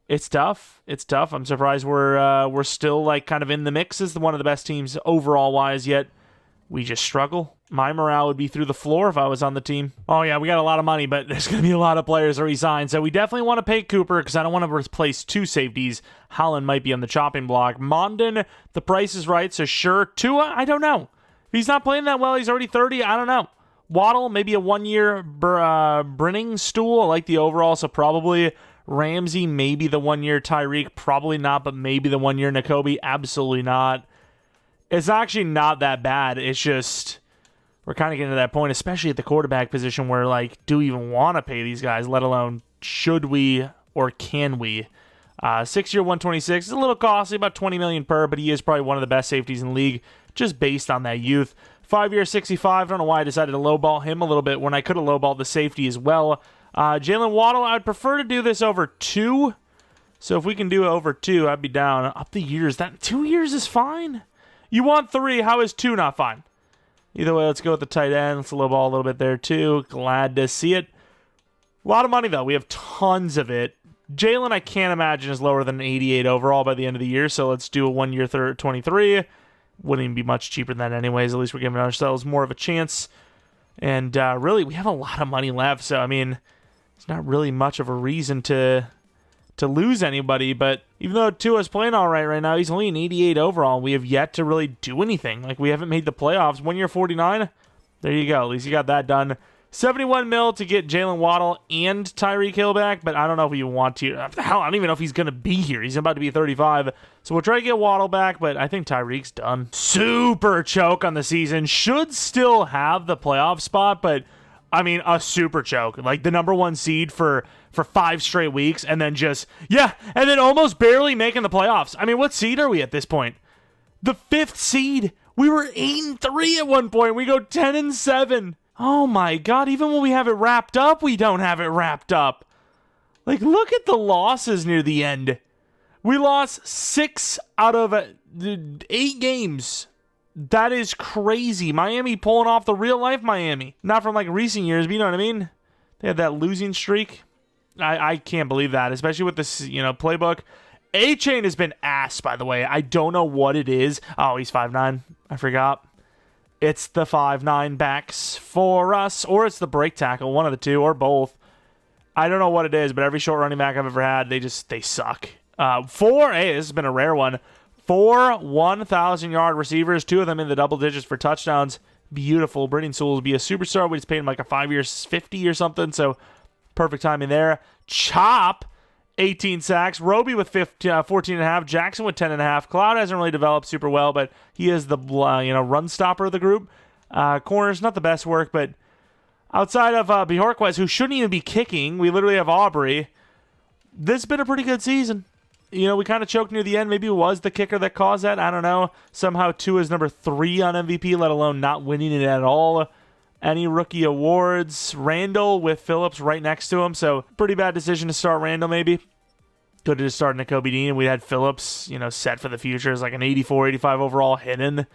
it's tough. It's tough. I'm surprised we're still kind of in the mix as one of the best teams overall-wise, yet we just struggle. My morale would be through the floor if I was on the team. Oh, yeah, we got a lot of money, but there's going to be a lot of players to resign. So we definitely want to pay Cooper because I don't want to replace 2 safeties. Holland might be on the chopping block. Mondon, the price is right, so sure. Tua, I don't know. If he's not playing that well, he's already 30. I don't know. Waddle, maybe a 1-year Brenning stool. I like the overall, so probably Ramsey, maybe the 1-year Tyreek. Probably not, but maybe the 1-year Nakobe. Absolutely not. It's actually not that bad. It's just we're kind of getting to that point, especially at the quarterback position where, do we even want to pay these guys, let alone should we or can we? 6-year 126 is a little costly, about $20 million per, but he is probably one of the best safeties in the league just based on that youth. 5-year 65, I don't know why I decided to lowball him a little bit when I could have lowballed the safety as well. Jalen Waddle, I'd prefer to do this over 2. So if we can do it over 2, I'd be down. Up the years, that 2 years is fine. You want 3, how is 2 not fine? Either way, let's go with the tight end. Let's lowball a little bit there too. Glad to see it. A lot of money though. We have tons of it. Jalen, I can't imagine is lower than 88 overall by the end of the year. So let's do a 1-year 23. Wouldn't even be much cheaper than that anyways. At least we're giving ourselves more of a chance. And really, we have a lot of money left. So, I mean, it's not really much of a reason to lose anybody. But even though Tua's playing all right now, he's only an 88 overall. We have yet to really do anything. We haven't made the playoffs. 1-year 49. There you go. At least you got that done. 71 mil to get Jalen Waddle and Tyreek Hill back, but I don't know if we want to. Hell, I don't even know if he's going to be here. He's about to be 35. So we'll try to get Waddle back, but I think Tyreek's done. Super choke on the season. Should still have the playoff spot, but I mean, a super choke. The number 1 seed for 5 straight weeks, and then and then almost barely making the playoffs. I mean, what seed are we at this point? The 5th seed. We were 8-3 at one point. We go 10-7. Oh my God, even when we have it wrapped up, we don't have it wrapped up. Look at the losses near the end. We lost 6 out of 8 games. That is crazy. Miami pulling off the real life Miami. Not from recent years, but you know what I mean? They had that losing streak. I can't believe that, especially with this, playbook. A-Chain has been ass, by the way. I don't know what it is. Oh, he's 5'9". I forgot. It's the 5'9" backs for us, or it's the break tackle, one of the two, or both. I don't know what it is, but every short running back I've ever had, they suck. 4, this has been a rare one. 4 1,000-yard receivers, 2 of them in the double digits for touchdowns. Beautiful. Brittany Sewell will be a superstar. We just paid him a 5-year 50 or something, so perfect timing there. Chop, 18 sacks. Roby with 14.5. Jackson with 10.5. Cloud hasn't really developed super well, but he is the run stopper of the group. Corners, not the best work, but outside of Bjorkquist, who shouldn't even be kicking, we literally have Aubrey. This has been a pretty good season. We kind of choked near the end. Maybe it was the kicker that caused that. I don't know. Somehow Tua is number 3 on MVP, let alone not winning it at all. any rookie awards. Randall with Phillips right next to him, so pretty bad decision to start Randall maybe. Could have just started Nakobe Dean, and we had Phillips, set for the future as like an 84, 85 overall hidden.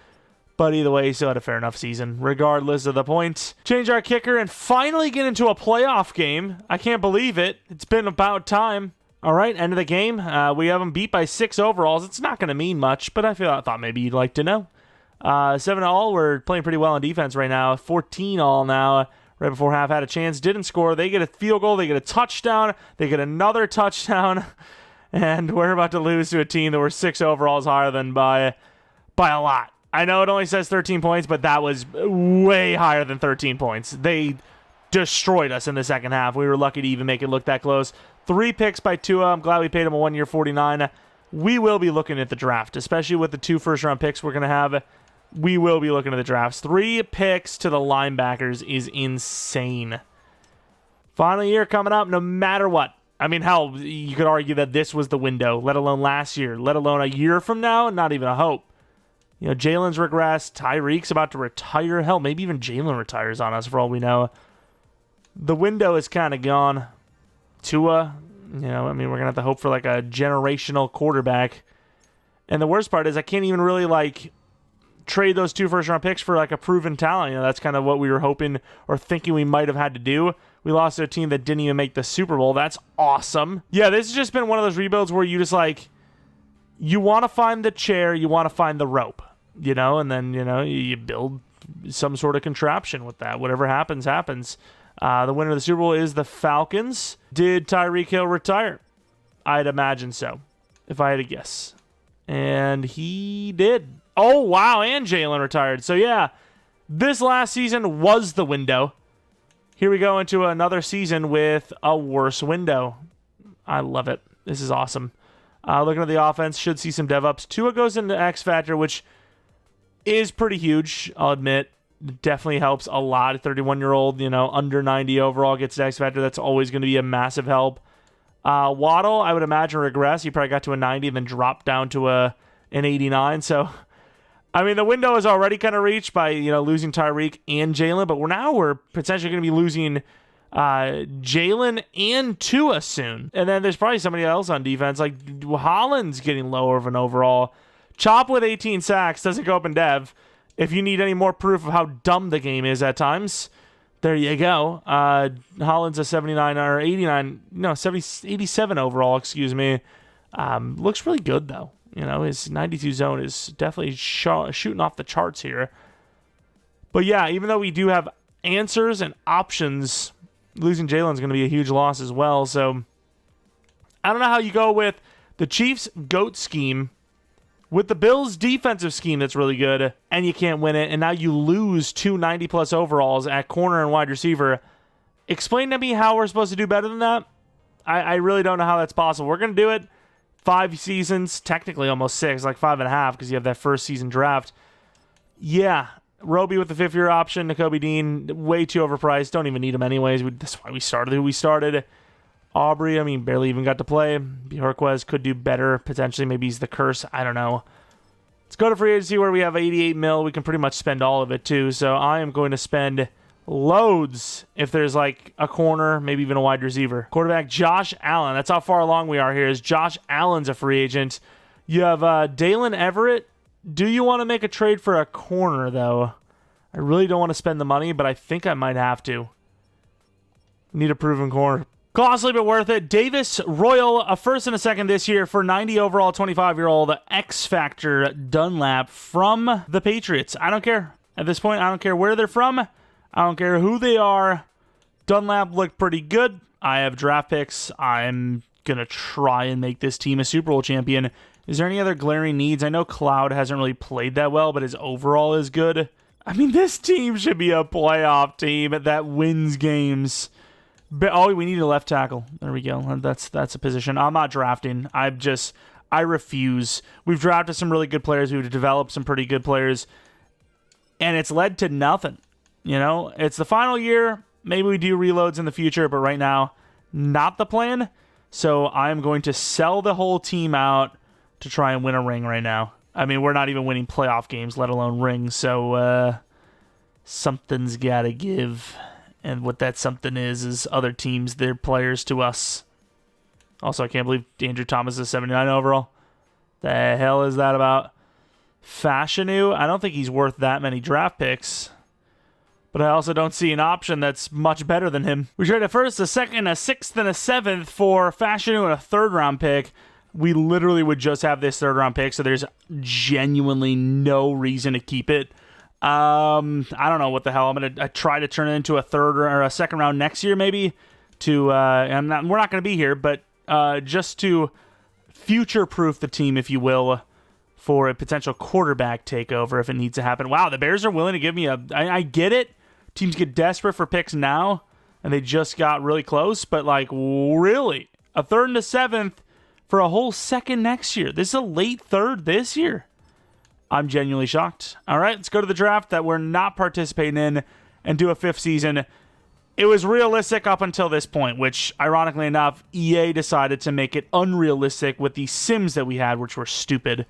But either way, he still had a fair enough season, regardless of the points. Change our kicker and finally get into a playoff game. I can't believe it. It's been about time. All right, end of the game. We have them beat by 6 overalls. It's not going to mean much, but I thought maybe you'd like to know. 7-all. We're playing pretty well on defense right now. 14-all now. Right before half, had a chance, didn't score. They get a field goal. They get a touchdown. They get another touchdown. And we're about to lose to a team that were 6 overalls higher than by a lot. I know it only says 13 points, but that was way higher than 13 points. They destroyed us in the second half. We were lucky to even make it look that close. 3 picks by Tua. I'm glad we paid him a 1-year $49. We will be looking at the draft, especially with the 2 first-round picks we're going to have. We will be looking at the drafts. 3 picks to the linebackers is insane. Final year coming up, no matter what. I mean, hell, you could argue that this was the window, let alone last year, let alone a year from now, not even a hope. Jalen's regressed. Tyreek's about to retire. Hell, maybe even Jalen retires on us for all we know. The window is kind of gone. Tua, we're going to have to hope for like a generational quarterback. And the worst part is I can't even really trade those 2 first-round picks for like a proven talent. That's kind of what we were hoping or thinking we might have had to do. We lost to a team that didn't even make the Super Bowl. That's awesome. Yeah, this has just been one of those rebuilds where you just you want to find the chair, you want to find the rope. And then, you build some sort of contraption with that. Whatever happens, happens. The winner of the Super Bowl is the Falcons. Did Tyreek Hill retire? I'd imagine so, if I had to guess. And he did. Oh, wow, and Jalen retired. So, yeah, this last season was the window. Here we go into another season with a worse window. I love it. This is awesome. Looking at the offense, should see some dev ups. Tua goes into X Factor, which is pretty huge, I'll admit. Definitely helps a lot. A 31-year-old, under 90 overall gets to X Factor. That's always going to be a massive help. Waddle, I would imagine, regress. He probably got to a 90 and then dropped down to an 89. So, the window is already kind of reached by, losing Tyreek and Jalen. But we're potentially going to be losing Jalen and Tua soon. And then there's probably somebody else on defense. Like Holland's getting lower of an overall. Chop with 18 sacks doesn't go up in dev. If you need any more proof of how dumb the game is at times, there you go. Holland's a 79 or 89, no, 87 overall, excuse me. Looks really good, though. His 92 zone is definitely shooting off the charts here. But yeah, even though we do have answers and options, losing Jalen's going to be a huge loss as well. So I don't know how you go with the Chiefs' GOAT scheme with the Bills' defensive scheme that's really good, and you can't win it, and now you lose 2 90-plus overalls at corner and wide receiver. Explain to me how we're supposed to do better than that. I really don't know how that's possible. We're going to do it 5 seasons, technically almost 6, like 5.5, because you have that first season draft. Yeah, Roby with the 5th-year option, Nakobe Dean, way too overpriced. Don't even need him anyways. That's why we started who we started. Aubrey, barely even got to play. Bjorquez could do better, potentially. Maybe he's the curse. I don't know. Let's go to free agency where we have 88 mil. We can pretty much spend all of it, too. So I am going to spend loads if there's like a corner, maybe even a wide receiver. Quarterback Josh Allen. That's how far along we are here. Is Josh Allen's a free agent. You have Dalen Everett. Do you want to make a trade for a corner, though? I really don't want to spend the money, but I think I might have to. Need a proven corner. Costly but worth it. Davis Royal, a first and a second this year for 90 overall, 25-year-old X Factor Dunlap from the Patriots. I don't care. At this point, I don't care where they're from. I don't care who they are. Dunlap looked pretty good. I have draft picks. I'm going to try and make this team a Super Bowl champion. Is there any other glaring needs? I know Cloud hasn't really played that well, but his overall is good. This team should be a playoff team that wins games. Oh, we need a left tackle. There we go. That's a position. I'm not drafting. I refuse. We've drafted some really good players. We've developed some pretty good players. And it's led to nothing. It's the final year. Maybe we do reloads in the future, but right now, not the plan. So I'm going to sell the whole team out to try and win a ring right now. We're not even winning playoff games, let alone rings. So, something's got to give. And what that something is other teams, their players to us. Also, I can't believe Andrew Thomas is 79 overall. The hell is that about? Fashanu, I don't think he's worth that many draft picks. But I also don't see an option that's much better than him. We traded a first, a second, a sixth, and a seventh for Fashanu and a third-round pick. We literally would just have this third-round pick, so there's genuinely no reason to keep it. I don't know what the hell. I'm going to try to turn it into a third or a second round next year, maybe. We're not going to be here, but just to future-proof the team, if you will, for a potential quarterback takeover if it needs to happen. Wow, the Bears are willing to give me I get it. Teams get desperate for picks now, and they just got really close. But, like, really? A third and a seventh for a whole second next year. This is a late third this year. I'm genuinely shocked. All right, let's go to the draft that we're not participating in and do a fifth season. It was realistic up until this point, which, ironically enough, EA decided to make it unrealistic with the sims that we had, which were stupid.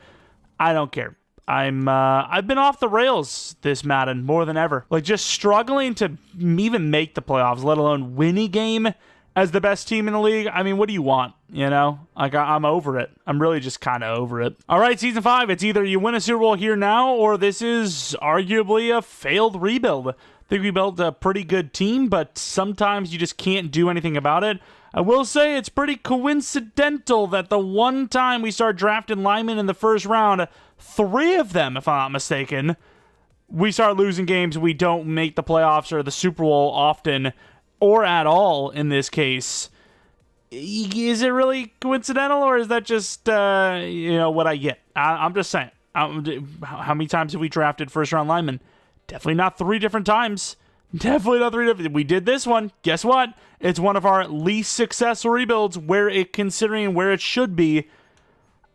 I don't care. I've been off the rails this Madden more than ever. Like, just struggling to even make the playoffs, let alone win a game as the best team in the league. I mean, what do you want? You know? Like, I'm over it. I'm really just kind of over it. All right, Season 5. It's either you win a Super Bowl here now, or this is arguably a failed rebuild. I think we built a pretty good team, but sometimes you just can't do anything about it. I will say it's pretty coincidental that the one time we start drafting linemen in the first round, 3 of them, if I'm not mistaken, we start losing games. We don't make the playoffs or the Super Bowl often, or at all in this case. Is it really coincidental, or is that just, what I get? I'm just saying. How many times have we drafted first-round linemen? Definitely not 3 different times. Definitely not 3 different. We did this one. Guess what? It's one of our least successful rebuilds, considering where it should be.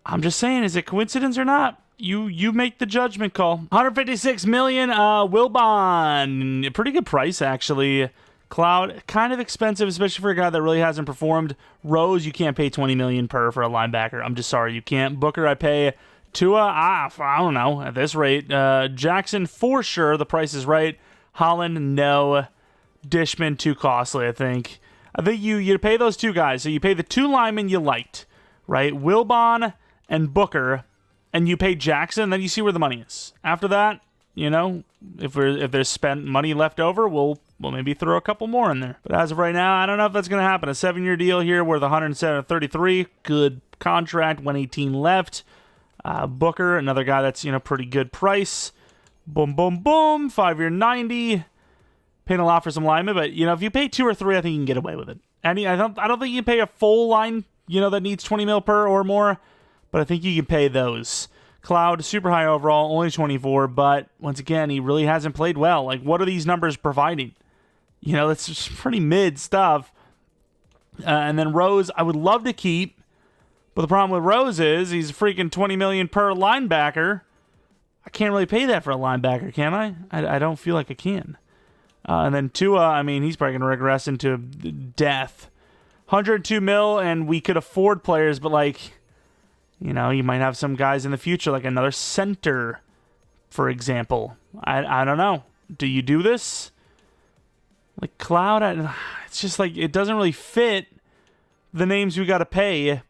I'm just saying, is it coincidence or not? You make the judgment call. $156 million, Wilbon. A pretty good price, actually. Cloud, kind of expensive, especially for a guy that really hasn't performed. Rose, you can't pay $20 million per for a linebacker. I'm just sorry, you can't. Booker, I pay. Tua, I don't know, at this rate. Jackson, for sure, the price is right. Holland, no. Dishman, too costly, I think. I think you pay those 2 guys. So you pay the 2 linemen you liked, right? Wilbon and Booker, and you pay Jackson, then you see where the money is. After that, if there's spent money left over, we'll maybe throw a couple more in there. But as of right now, I don't know if that's going to happen. A 7-year deal here worth $107.33. Good contract, 118 left. Booker, another guy that's, pretty good price. Boom, boom, boom. 5-year, 90. Paying a lot for some linemen, but, if you pay 2 or 3, I think you can get away with it. And I don't think you can pay a full line, that needs 20 mil per or more, but I think you can pay those. Cloud, super high overall, only 24, but once again, he really hasn't played well. Like, what are these numbers providing? That's just pretty mid stuff. And then Rose, I would love to keep, but the problem with Rose is he's freaking $20 million per linebacker. I can't really pay that for a linebacker, can I? I don't feel like I can. And then Tua, he's probably going to regress into death. 102 mil, and we could afford players, but you might have some guys in the future, like another center, for example. I don't know. Do you do this? Like Cloud, it's just it doesn't really fit the names we got to pay.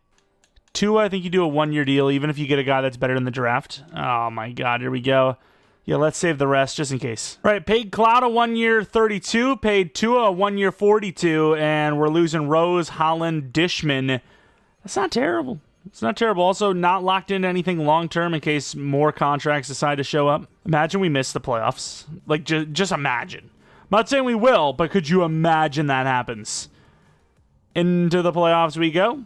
Tua, I think you do a 1-year deal, even if you get a guy that's better in the draft. Oh my God, here we go. Yeah, let's save the rest just in case. All right, paid Cloud a 1-year 32, paid Tua a 1-year 42, and we're losing Rose, Holland, Dishman. That's not terrible. It's not terrible. Also, not locked into anything long-term in case more contracts decide to show up. Imagine we miss the playoffs. Just imagine. I'm not saying we will, but could you imagine that happens? Into the playoffs we go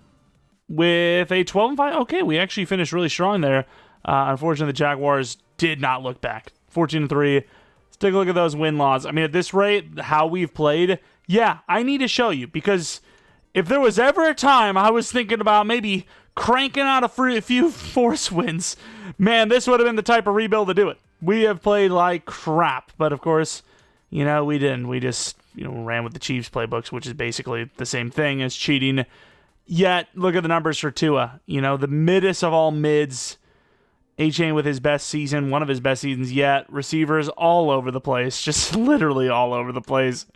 with a 12-5. Okay, we actually finished really strong there. Unfortunately, the Jaguars did not look back. 14-3. Let's take a look at those win-loss. At this rate, how we've played, yeah, I need to show you, because if there was ever a time I was thinking about maybe cranking out a few force wins, man, this would have been the type of rebuild to do it. We have played like crap, but of course, we didn't. We just, ran with the Chiefs playbooks, which is basically the same thing as cheating. Yet, look at the numbers for Tua. The middest of all mids. A-Chain with his best season, one of his best seasons yet. Receivers all over the place, just literally all over the place.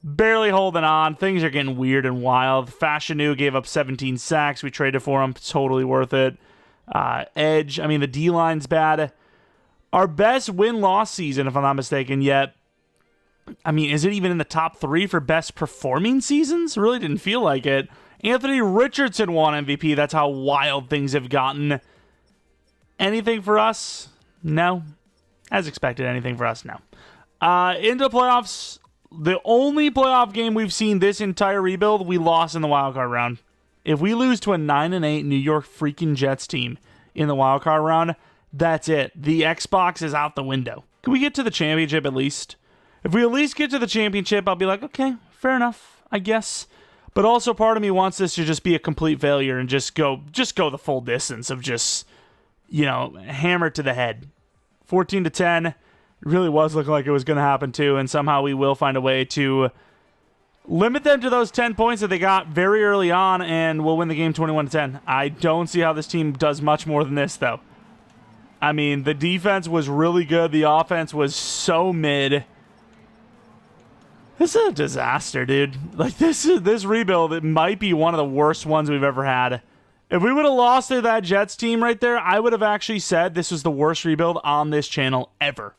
Barely holding on. Things are getting weird and wild. Fashanu gave up 17 sacks. We traded for him. Totally worth it. Edge, I mean, the D-line's bad. Our best win-loss season, if I'm not mistaken, yet. I mean, is it even in the top 3 for best performing seasons? Really didn't feel like it. Anthony Richardson won MVP. That's how wild things have gotten. Anything for us? No. As expected, anything for us? No. Into the playoffs, the only playoff game we've seen this entire rebuild, we lost in the wildcard round. If we lose to a 9-8 New York freaking Jets team in the wildcard round, that's it. The Xbox is out the window. Can we get to the championship at least? If we at least get to the championship, I'll be like, okay, fair enough, I guess. But also part of me wants this to just be a complete failure and just go the full distance of just, hammer to the head. 14-10, it really was looking like it was going to happen too, and somehow we will find a way to limit them to those 10 points that they got very early on, and we'll win the game 21-10. I don't see how this team does much more than this, though. I mean, the defense was really good. The offense was so mid. This is a disaster, dude. Like, this rebuild, it might be one of the worst ones we've ever had. If we would have lost to that Jets team right there, I would have actually said this was the worst rebuild on this channel ever.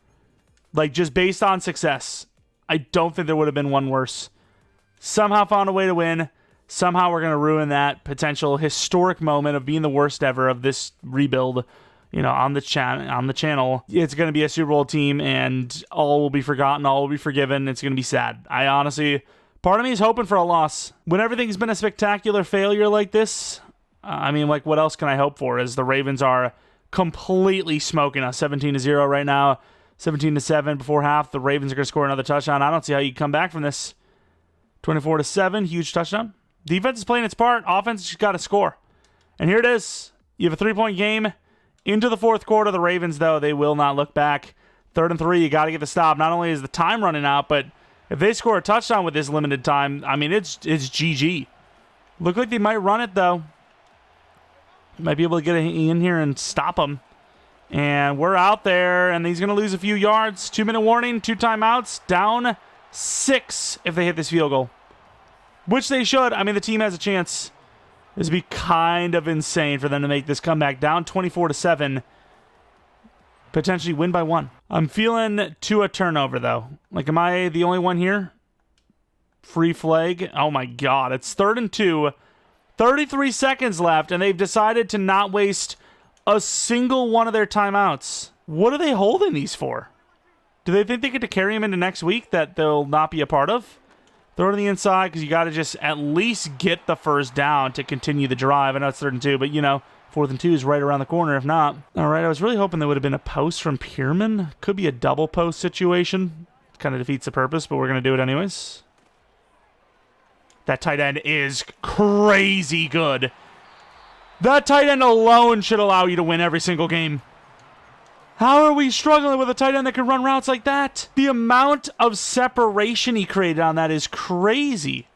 Like, just based on success. I don't think there would have been one worse. Somehow found a way to win. Somehow we're going to ruin that potential historic moment of being the worst ever of this rebuild, on the channel. It's going to be a Super Bowl team, and all will be forgotten, all will be forgiven. It's going to be sad. I honestly, part of me is hoping for a loss. When everything's been a spectacular failure like this, what else can I hope for? As the Ravens are completely smoking us, 17-0 right now, 17-7 before half. The Ravens are going to score another touchdown. I don't see how you come back from this. 24-7, huge touchdown. Defense is playing its part. Offense just got to score. And here it is. You have a 3-point game into the fourth quarter. The Ravens, though, they will not look back. 3rd and 3, you got to get the stop. Not only is the time running out, but if they score a touchdown with this limited time, it's GG. Look like they might run it, though. Might be able to get in here and stop them. And we're out there, and he's going to lose a few yards. 2-minute warning, 2 timeouts, down 6 if they hit this field goal. Which they should. The team has a chance. This would be kind of insane for them to make this comeback down 24-7. Potentially win by 1. I'm feeling Tua turnover, though. Like, am I the only one here? Free flag. Oh, my God. It's 3rd and 2. 33 seconds left, and they've decided to not waste a single one of their timeouts. What are they holding these for? Do they think they get to carry him into next week that they'll not be a part of? Throw it on the inside because you got to just at least get the first down to continue the drive. I know it's 3rd and 2, but 4th and 2 is right around the corner if not. All right, I was really hoping there would have been a post from Pierman. Could be a double post situation. Kind of defeats the purpose, but we're going to do it anyways. That tight end is crazy good. That tight end alone should allow you to win every single game. How are we struggling with a tight end that can run routes like that? The amount of separation he created on that is crazy.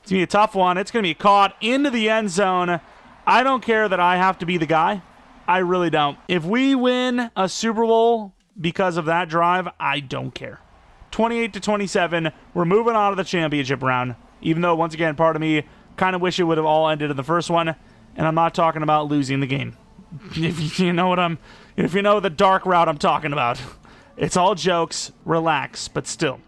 It's going to be a tough one. It's going to be caught into the end zone. I don't care that I have to be the guy. I really don't. If we win a Super Bowl because of that drive, I don't care. 28-27. We're moving on to the championship round. Even though, once again, part of me kind of wish it would have all ended in the first one. And I'm not talking about losing the game. If you know the dark route I'm talking about. It's all jokes. Relax, but still.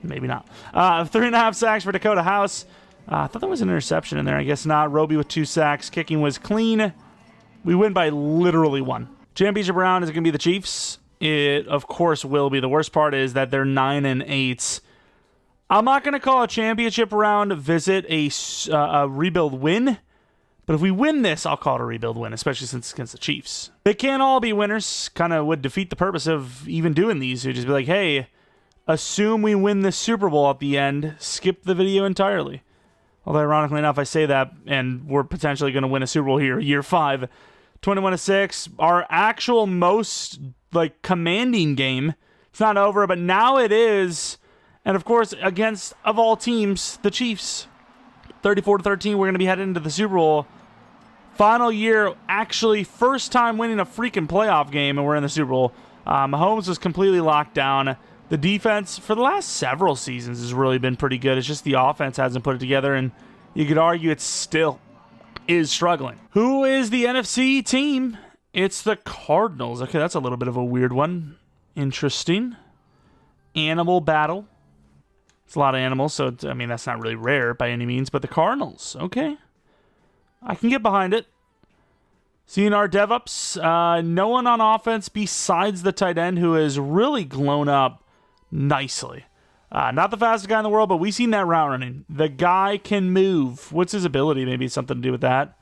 Maybe not. 3.5 sacks for Dakota House. I thought there was an interception in there. I guess not. Roby with 2 sacks. Kicking was clean. We win by literally 1. Championship round is going to be the Chiefs. It, of course, will be. The worst part is that they're 9-8. I'm not going to call a championship round visit a rebuild win. But if we win this, I'll call it a rebuild win, especially since it's against the Chiefs. They can't all be winners. Kind of would defeat the purpose of even doing these. You'd just be like, hey, assume we win the Super Bowl at the end. Skip the video entirely. Although, ironically enough, I say that, and we're potentially going to win a Super Bowl here, year 5. 21-6. Our actual most, commanding game. It's not over, but now it is. And, of course, against, of all teams, the Chiefs. 34-13, we're going to be headed into the Super Bowl. Final year, actually first time winning a freaking playoff game, and we're in the Super Bowl. Mahomes was completely locked down. The defense for the last several seasons has really been pretty good. It's just the offense hasn't put it together, and you could argue it still is struggling. Who is the NFC team? It's the Cardinals. Okay, that's a little bit of a weird one. Interesting. Animal battle. It's a lot of animals, so I mean, that's not really rare by any means, but the Cardinals. Okay. I can get behind it. Seeing our DevOps, no one on offense besides the tight end who has really blown up nicely. Not the fastest guy in the world, but we've seen that route running. The guy can move. What's his ability? Maybe it's something to do with that.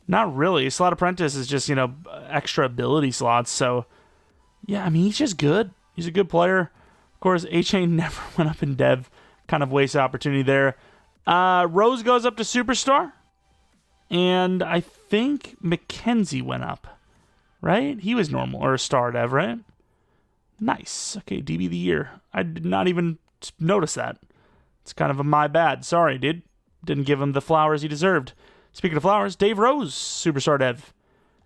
Not really. Slot Apprentice is just, extra ability slots. So, yeah, I mean, he's just good. He's a good player. Of course, A-Chain never went up in Dev. Kind of wasted opportunity there. Rose goes up to Superstar. And I think McKenzie went up, right? He was normal, or a star dev, right? Nice. Okay, DB of the year. I did not even notice that. It's kind of my bad. Sorry, dude. Didn't give him the flowers he deserved. Speaking of flowers, Dave Rose, superstar dev.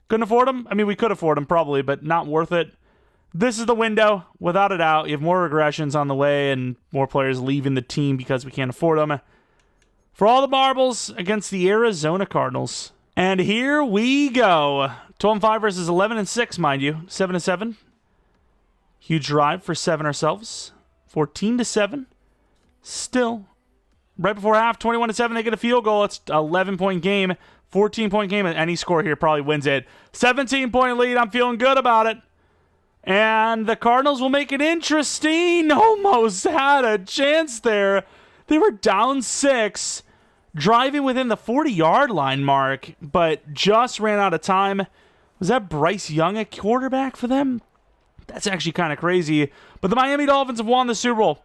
Couldn't afford him? I mean, we could afford him probably, but not worth it. This is the window, without a doubt. You have more regressions on the way and more players leaving the team because we can't afford them. For all the marbles against the Arizona Cardinals. And here we go. 12-5 versus 11-6, mind you. 7-7. Huge drive for 7 ourselves. 14-7. Still, right before half, 21-7, they get a field goal. It's an 11-point game. 14-point game. Any score here probably wins it. 17-point lead. I'm feeling good about it. And the Cardinals will make it interesting. Almost had a chance there. They were down 6. Driving within the 40-yard line mark, but just ran out of time. Was that Bryce Young at quarterback for them? That's actually kind of crazy. But the Miami Dolphins have won the Super Bowl.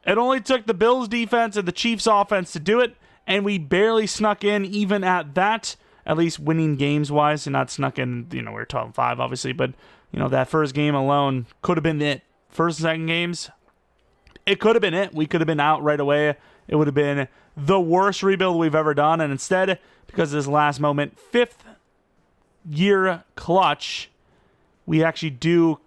It only took the Bills defense and the Chiefs offense to do it, and we barely snuck in even at that, at least winning games-wise, and not snuck in, we're 12-5, obviously, but, that first game alone could have been it. First and second games, it could have been it. We could have been out right away. It would have been the worst rebuild we've ever done. And instead, because of this last moment, 5th-year clutch, we actually do,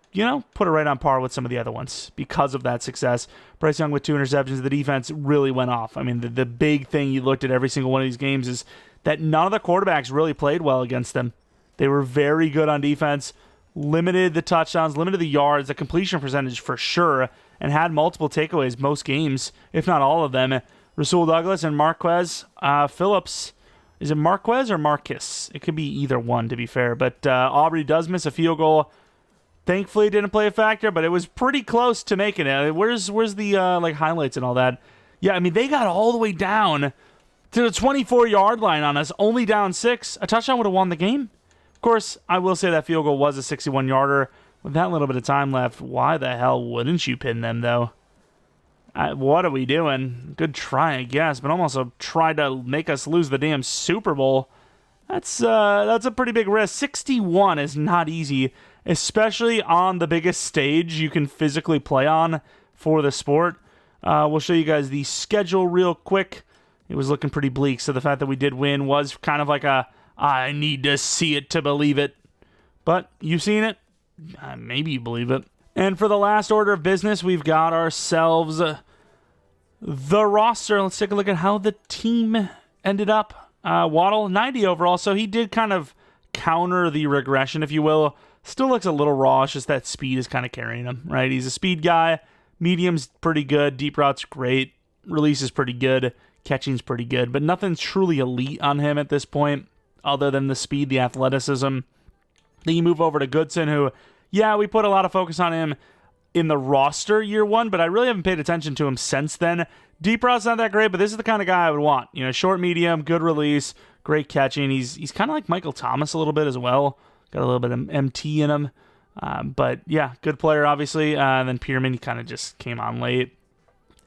put it right on par with some of the other ones because of that success. Bryce Young with 2 interceptions. The defense really went off. I mean, the big thing you looked at every single one of these games is that none of the quarterbacks really played well against them. They were very good on defense, limited the touchdowns, limited the yards, the completion percentage for sure, and had multiple takeaways most games, if not all of them. Rasul Douglas and Marquez Phillips. Is it Marquez or Marcus? It could be either one, to be fair. But Aubrey does miss a field goal. Thankfully, it didn't play a factor, but it was pretty close to making it. Where's the highlights and all that? Yeah, I mean, they got all the way down to the 24-yard line on us, only down 6. A touchdown would have won the game. Of course, I will say that field goal was a 61-yarder. With that little bit of time left, why the hell wouldn't you pin them, though? What are we doing? Good try, I guess, but almost tried to make us lose the damn Super Bowl. That's a pretty big risk. 61 is not easy, especially on the biggest stage you can physically play on for the sport. We'll show you guys the schedule real quick. It was looking pretty bleak, so the fact that we did win was kind of like I need to see it to believe it. But you've seen it. Maybe you believe it. And for the last order of business, we've got ourselves the roster. Let's take a look at how the team ended up. Waddle, 90 overall, so he did kind of counter the regression, if you will. Still looks a little raw. It's just that speed is kind of carrying him, right? He's a speed guy. Medium's pretty good. Deep route's great. Release is pretty good. Catching's pretty good. But nothing's truly elite on him at this point other than the speed, the athleticism. Then you move over to Goodson, who, yeah, we put a lot of focus on him in the roster year 1, but I really haven't paid attention to him since then. Deep route's not that great, but this is the kind of guy I would want. Short, medium, good release, great catching. He's kind of like Michael Thomas a little bit as well. Got a little bit of MT in him. But, yeah, good player, obviously. And then Pierman, he kind of just came on late.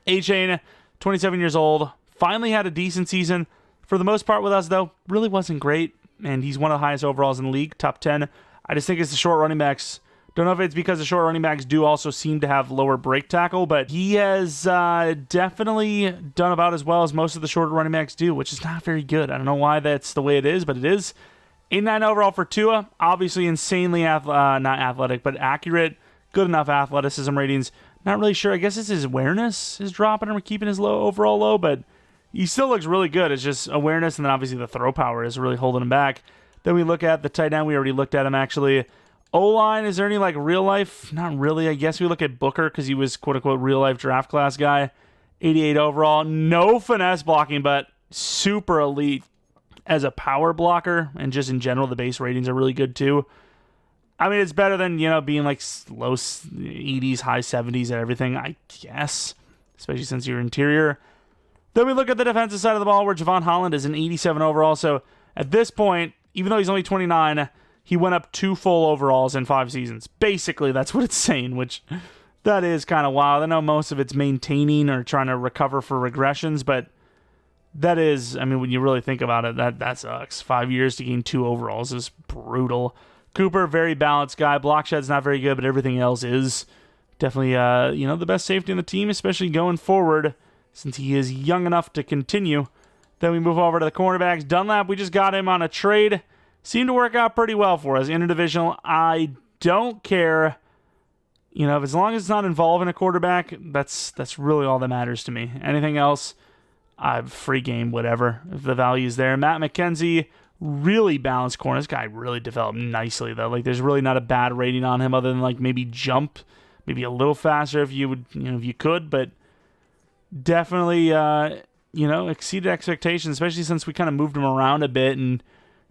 A-Chain, 27 years old. Finally had a decent season. For the most part with us, though, really wasn't great. And he's one of the highest overalls in the league, top 10. I just think it's the short running backs. Don't know if it's because the short running backs do also seem to have lower break tackle, but he has definitely done about as well as most of the shorter running backs do, which is not very good. I don't know why that's the way it is, but it is. 89 overall for Tua. Obviously insanely, not athletic, but accurate. Good enough athleticism ratings. Not really sure. I guess it's his awareness is dropping and we're keeping his overall low, but he still looks really good. It's just awareness, and then obviously the throw power is really holding him back. Then we look at the tight end. We already looked at him, actually. O-line, is there any, real life? Not really. I guess we look at Booker because he was, quote-unquote, real-life draft class guy. 88 overall. No finesse blocking, but super elite as a power blocker, and just in general, the base ratings are really good, too. I mean, it's better than, being low 80s, high 70s at everything, I guess, especially since you're interior. Then we look at the defensive side of the ball, where Javon Holland is an 87 overall. So at this point, even though he's only 29, he went up 2 full overalls in 5 seasons. Basically, that's what it's saying, which that is kind of wild. I know most of it's maintaining or trying to recover for regressions, but that is, I mean, when you really think about it, that sucks. 5 years to gain 2 overalls is brutal. Cooper, very balanced guy. Block shed's not very good, but everything else is definitely, the best safety in the team, especially going forward, since he is young enough to continue. Then we move over to the cornerbacks. Dunlap, we just got him on a trade. Seemed to work out pretty well for us. Interdivisional, I don't care. As long as it's not involving a quarterback, that's really all that matters to me. Anything else, I've free game, whatever, if the value's there. Matt McKenzie, really balanced corner. This guy really developed nicely, though. There's really not a bad rating on him other than, maybe jump, maybe a little faster if you would, if you could, but definitely, exceeded expectations, especially since we kind of moved him around a bit and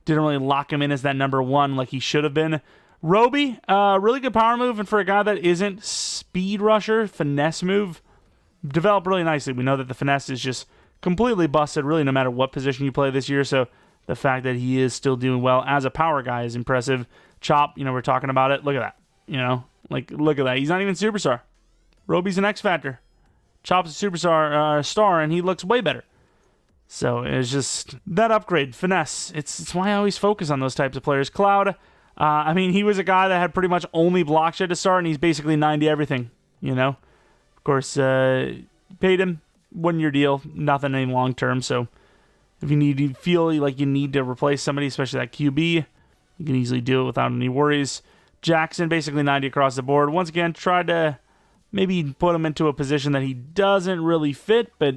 didn't really lock him in as that number 1 like he should have been. Roby, really good power move, and for a guy that isn't speed rusher, finesse move, developed really nicely. We know that the finesse is just completely busted, really, no matter what position you play this year, so the fact that he is still doing well as a power guy is impressive. Chop, we're talking about it. Look at that. Look at that. He's not even superstar. Roby's an X Factor. Chop's a superstar star, and he looks way better. So it's just that upgrade, finesse. It's why I always focus on those types of players. Cloud, he was a guy that had pretty much only block shed to start, and he's basically 90 everything, Of course, paid him 1-year deal, nothing any long term. So if you feel like you need to replace somebody, especially that QB, you can easily do it without any worries. Jackson, basically 90 across the board. Once again, tried to maybe put him into a position that he doesn't really fit, but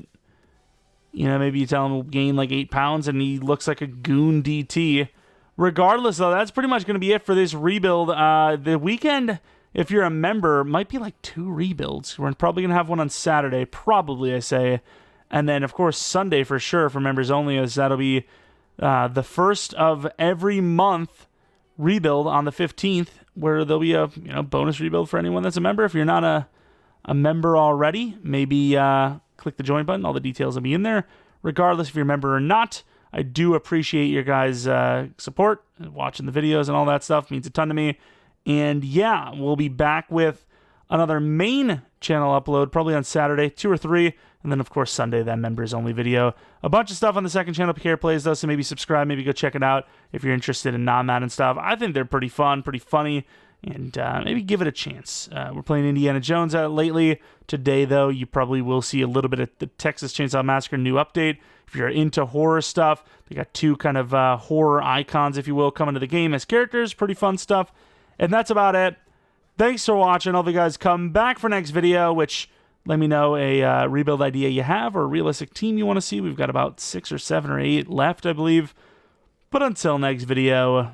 maybe you tell him he'll gain 8 pounds and he looks like a goon DT. Regardless, though, that's pretty much going to be it for this rebuild. The weekend, if you're a member, might be 2 rebuilds. We're probably going to have one on Saturday, probably, I say. And then, of course, Sunday for sure for members only, as that'll be the first of every month rebuild on the 15th, where there'll be a bonus rebuild for anyone that's a member. If you're not a member already, maybe click the join button. All the details will be in there. Regardless if you're a member or not, I do appreciate your guys' support, watching the videos and all that stuff. It means a ton to me. And yeah, we'll be back with another main channel upload, probably on Saturday, 2 or 3. And then, of course, Sunday, that members-only video. A bunch of stuff on the second channel, PK Plays, though, so maybe subscribe, maybe go check it out if you're interested in non-Madden stuff. I think they're pretty fun, pretty funny, and maybe give it a chance. We're playing Indiana Jones lately. Today, though, you probably will see a little bit of the Texas Chainsaw Massacre new update. If you're into horror stuff, they got 2 kind of horror icons, if you will, coming to the game as characters. Pretty fun stuff. And that's about it. Thanks for watching. Hope you guys come back for next video, which... let me know a rebuild idea you have or a realistic team you want to see. We've got about 6 or 7 or 8 left, I believe. But until next video,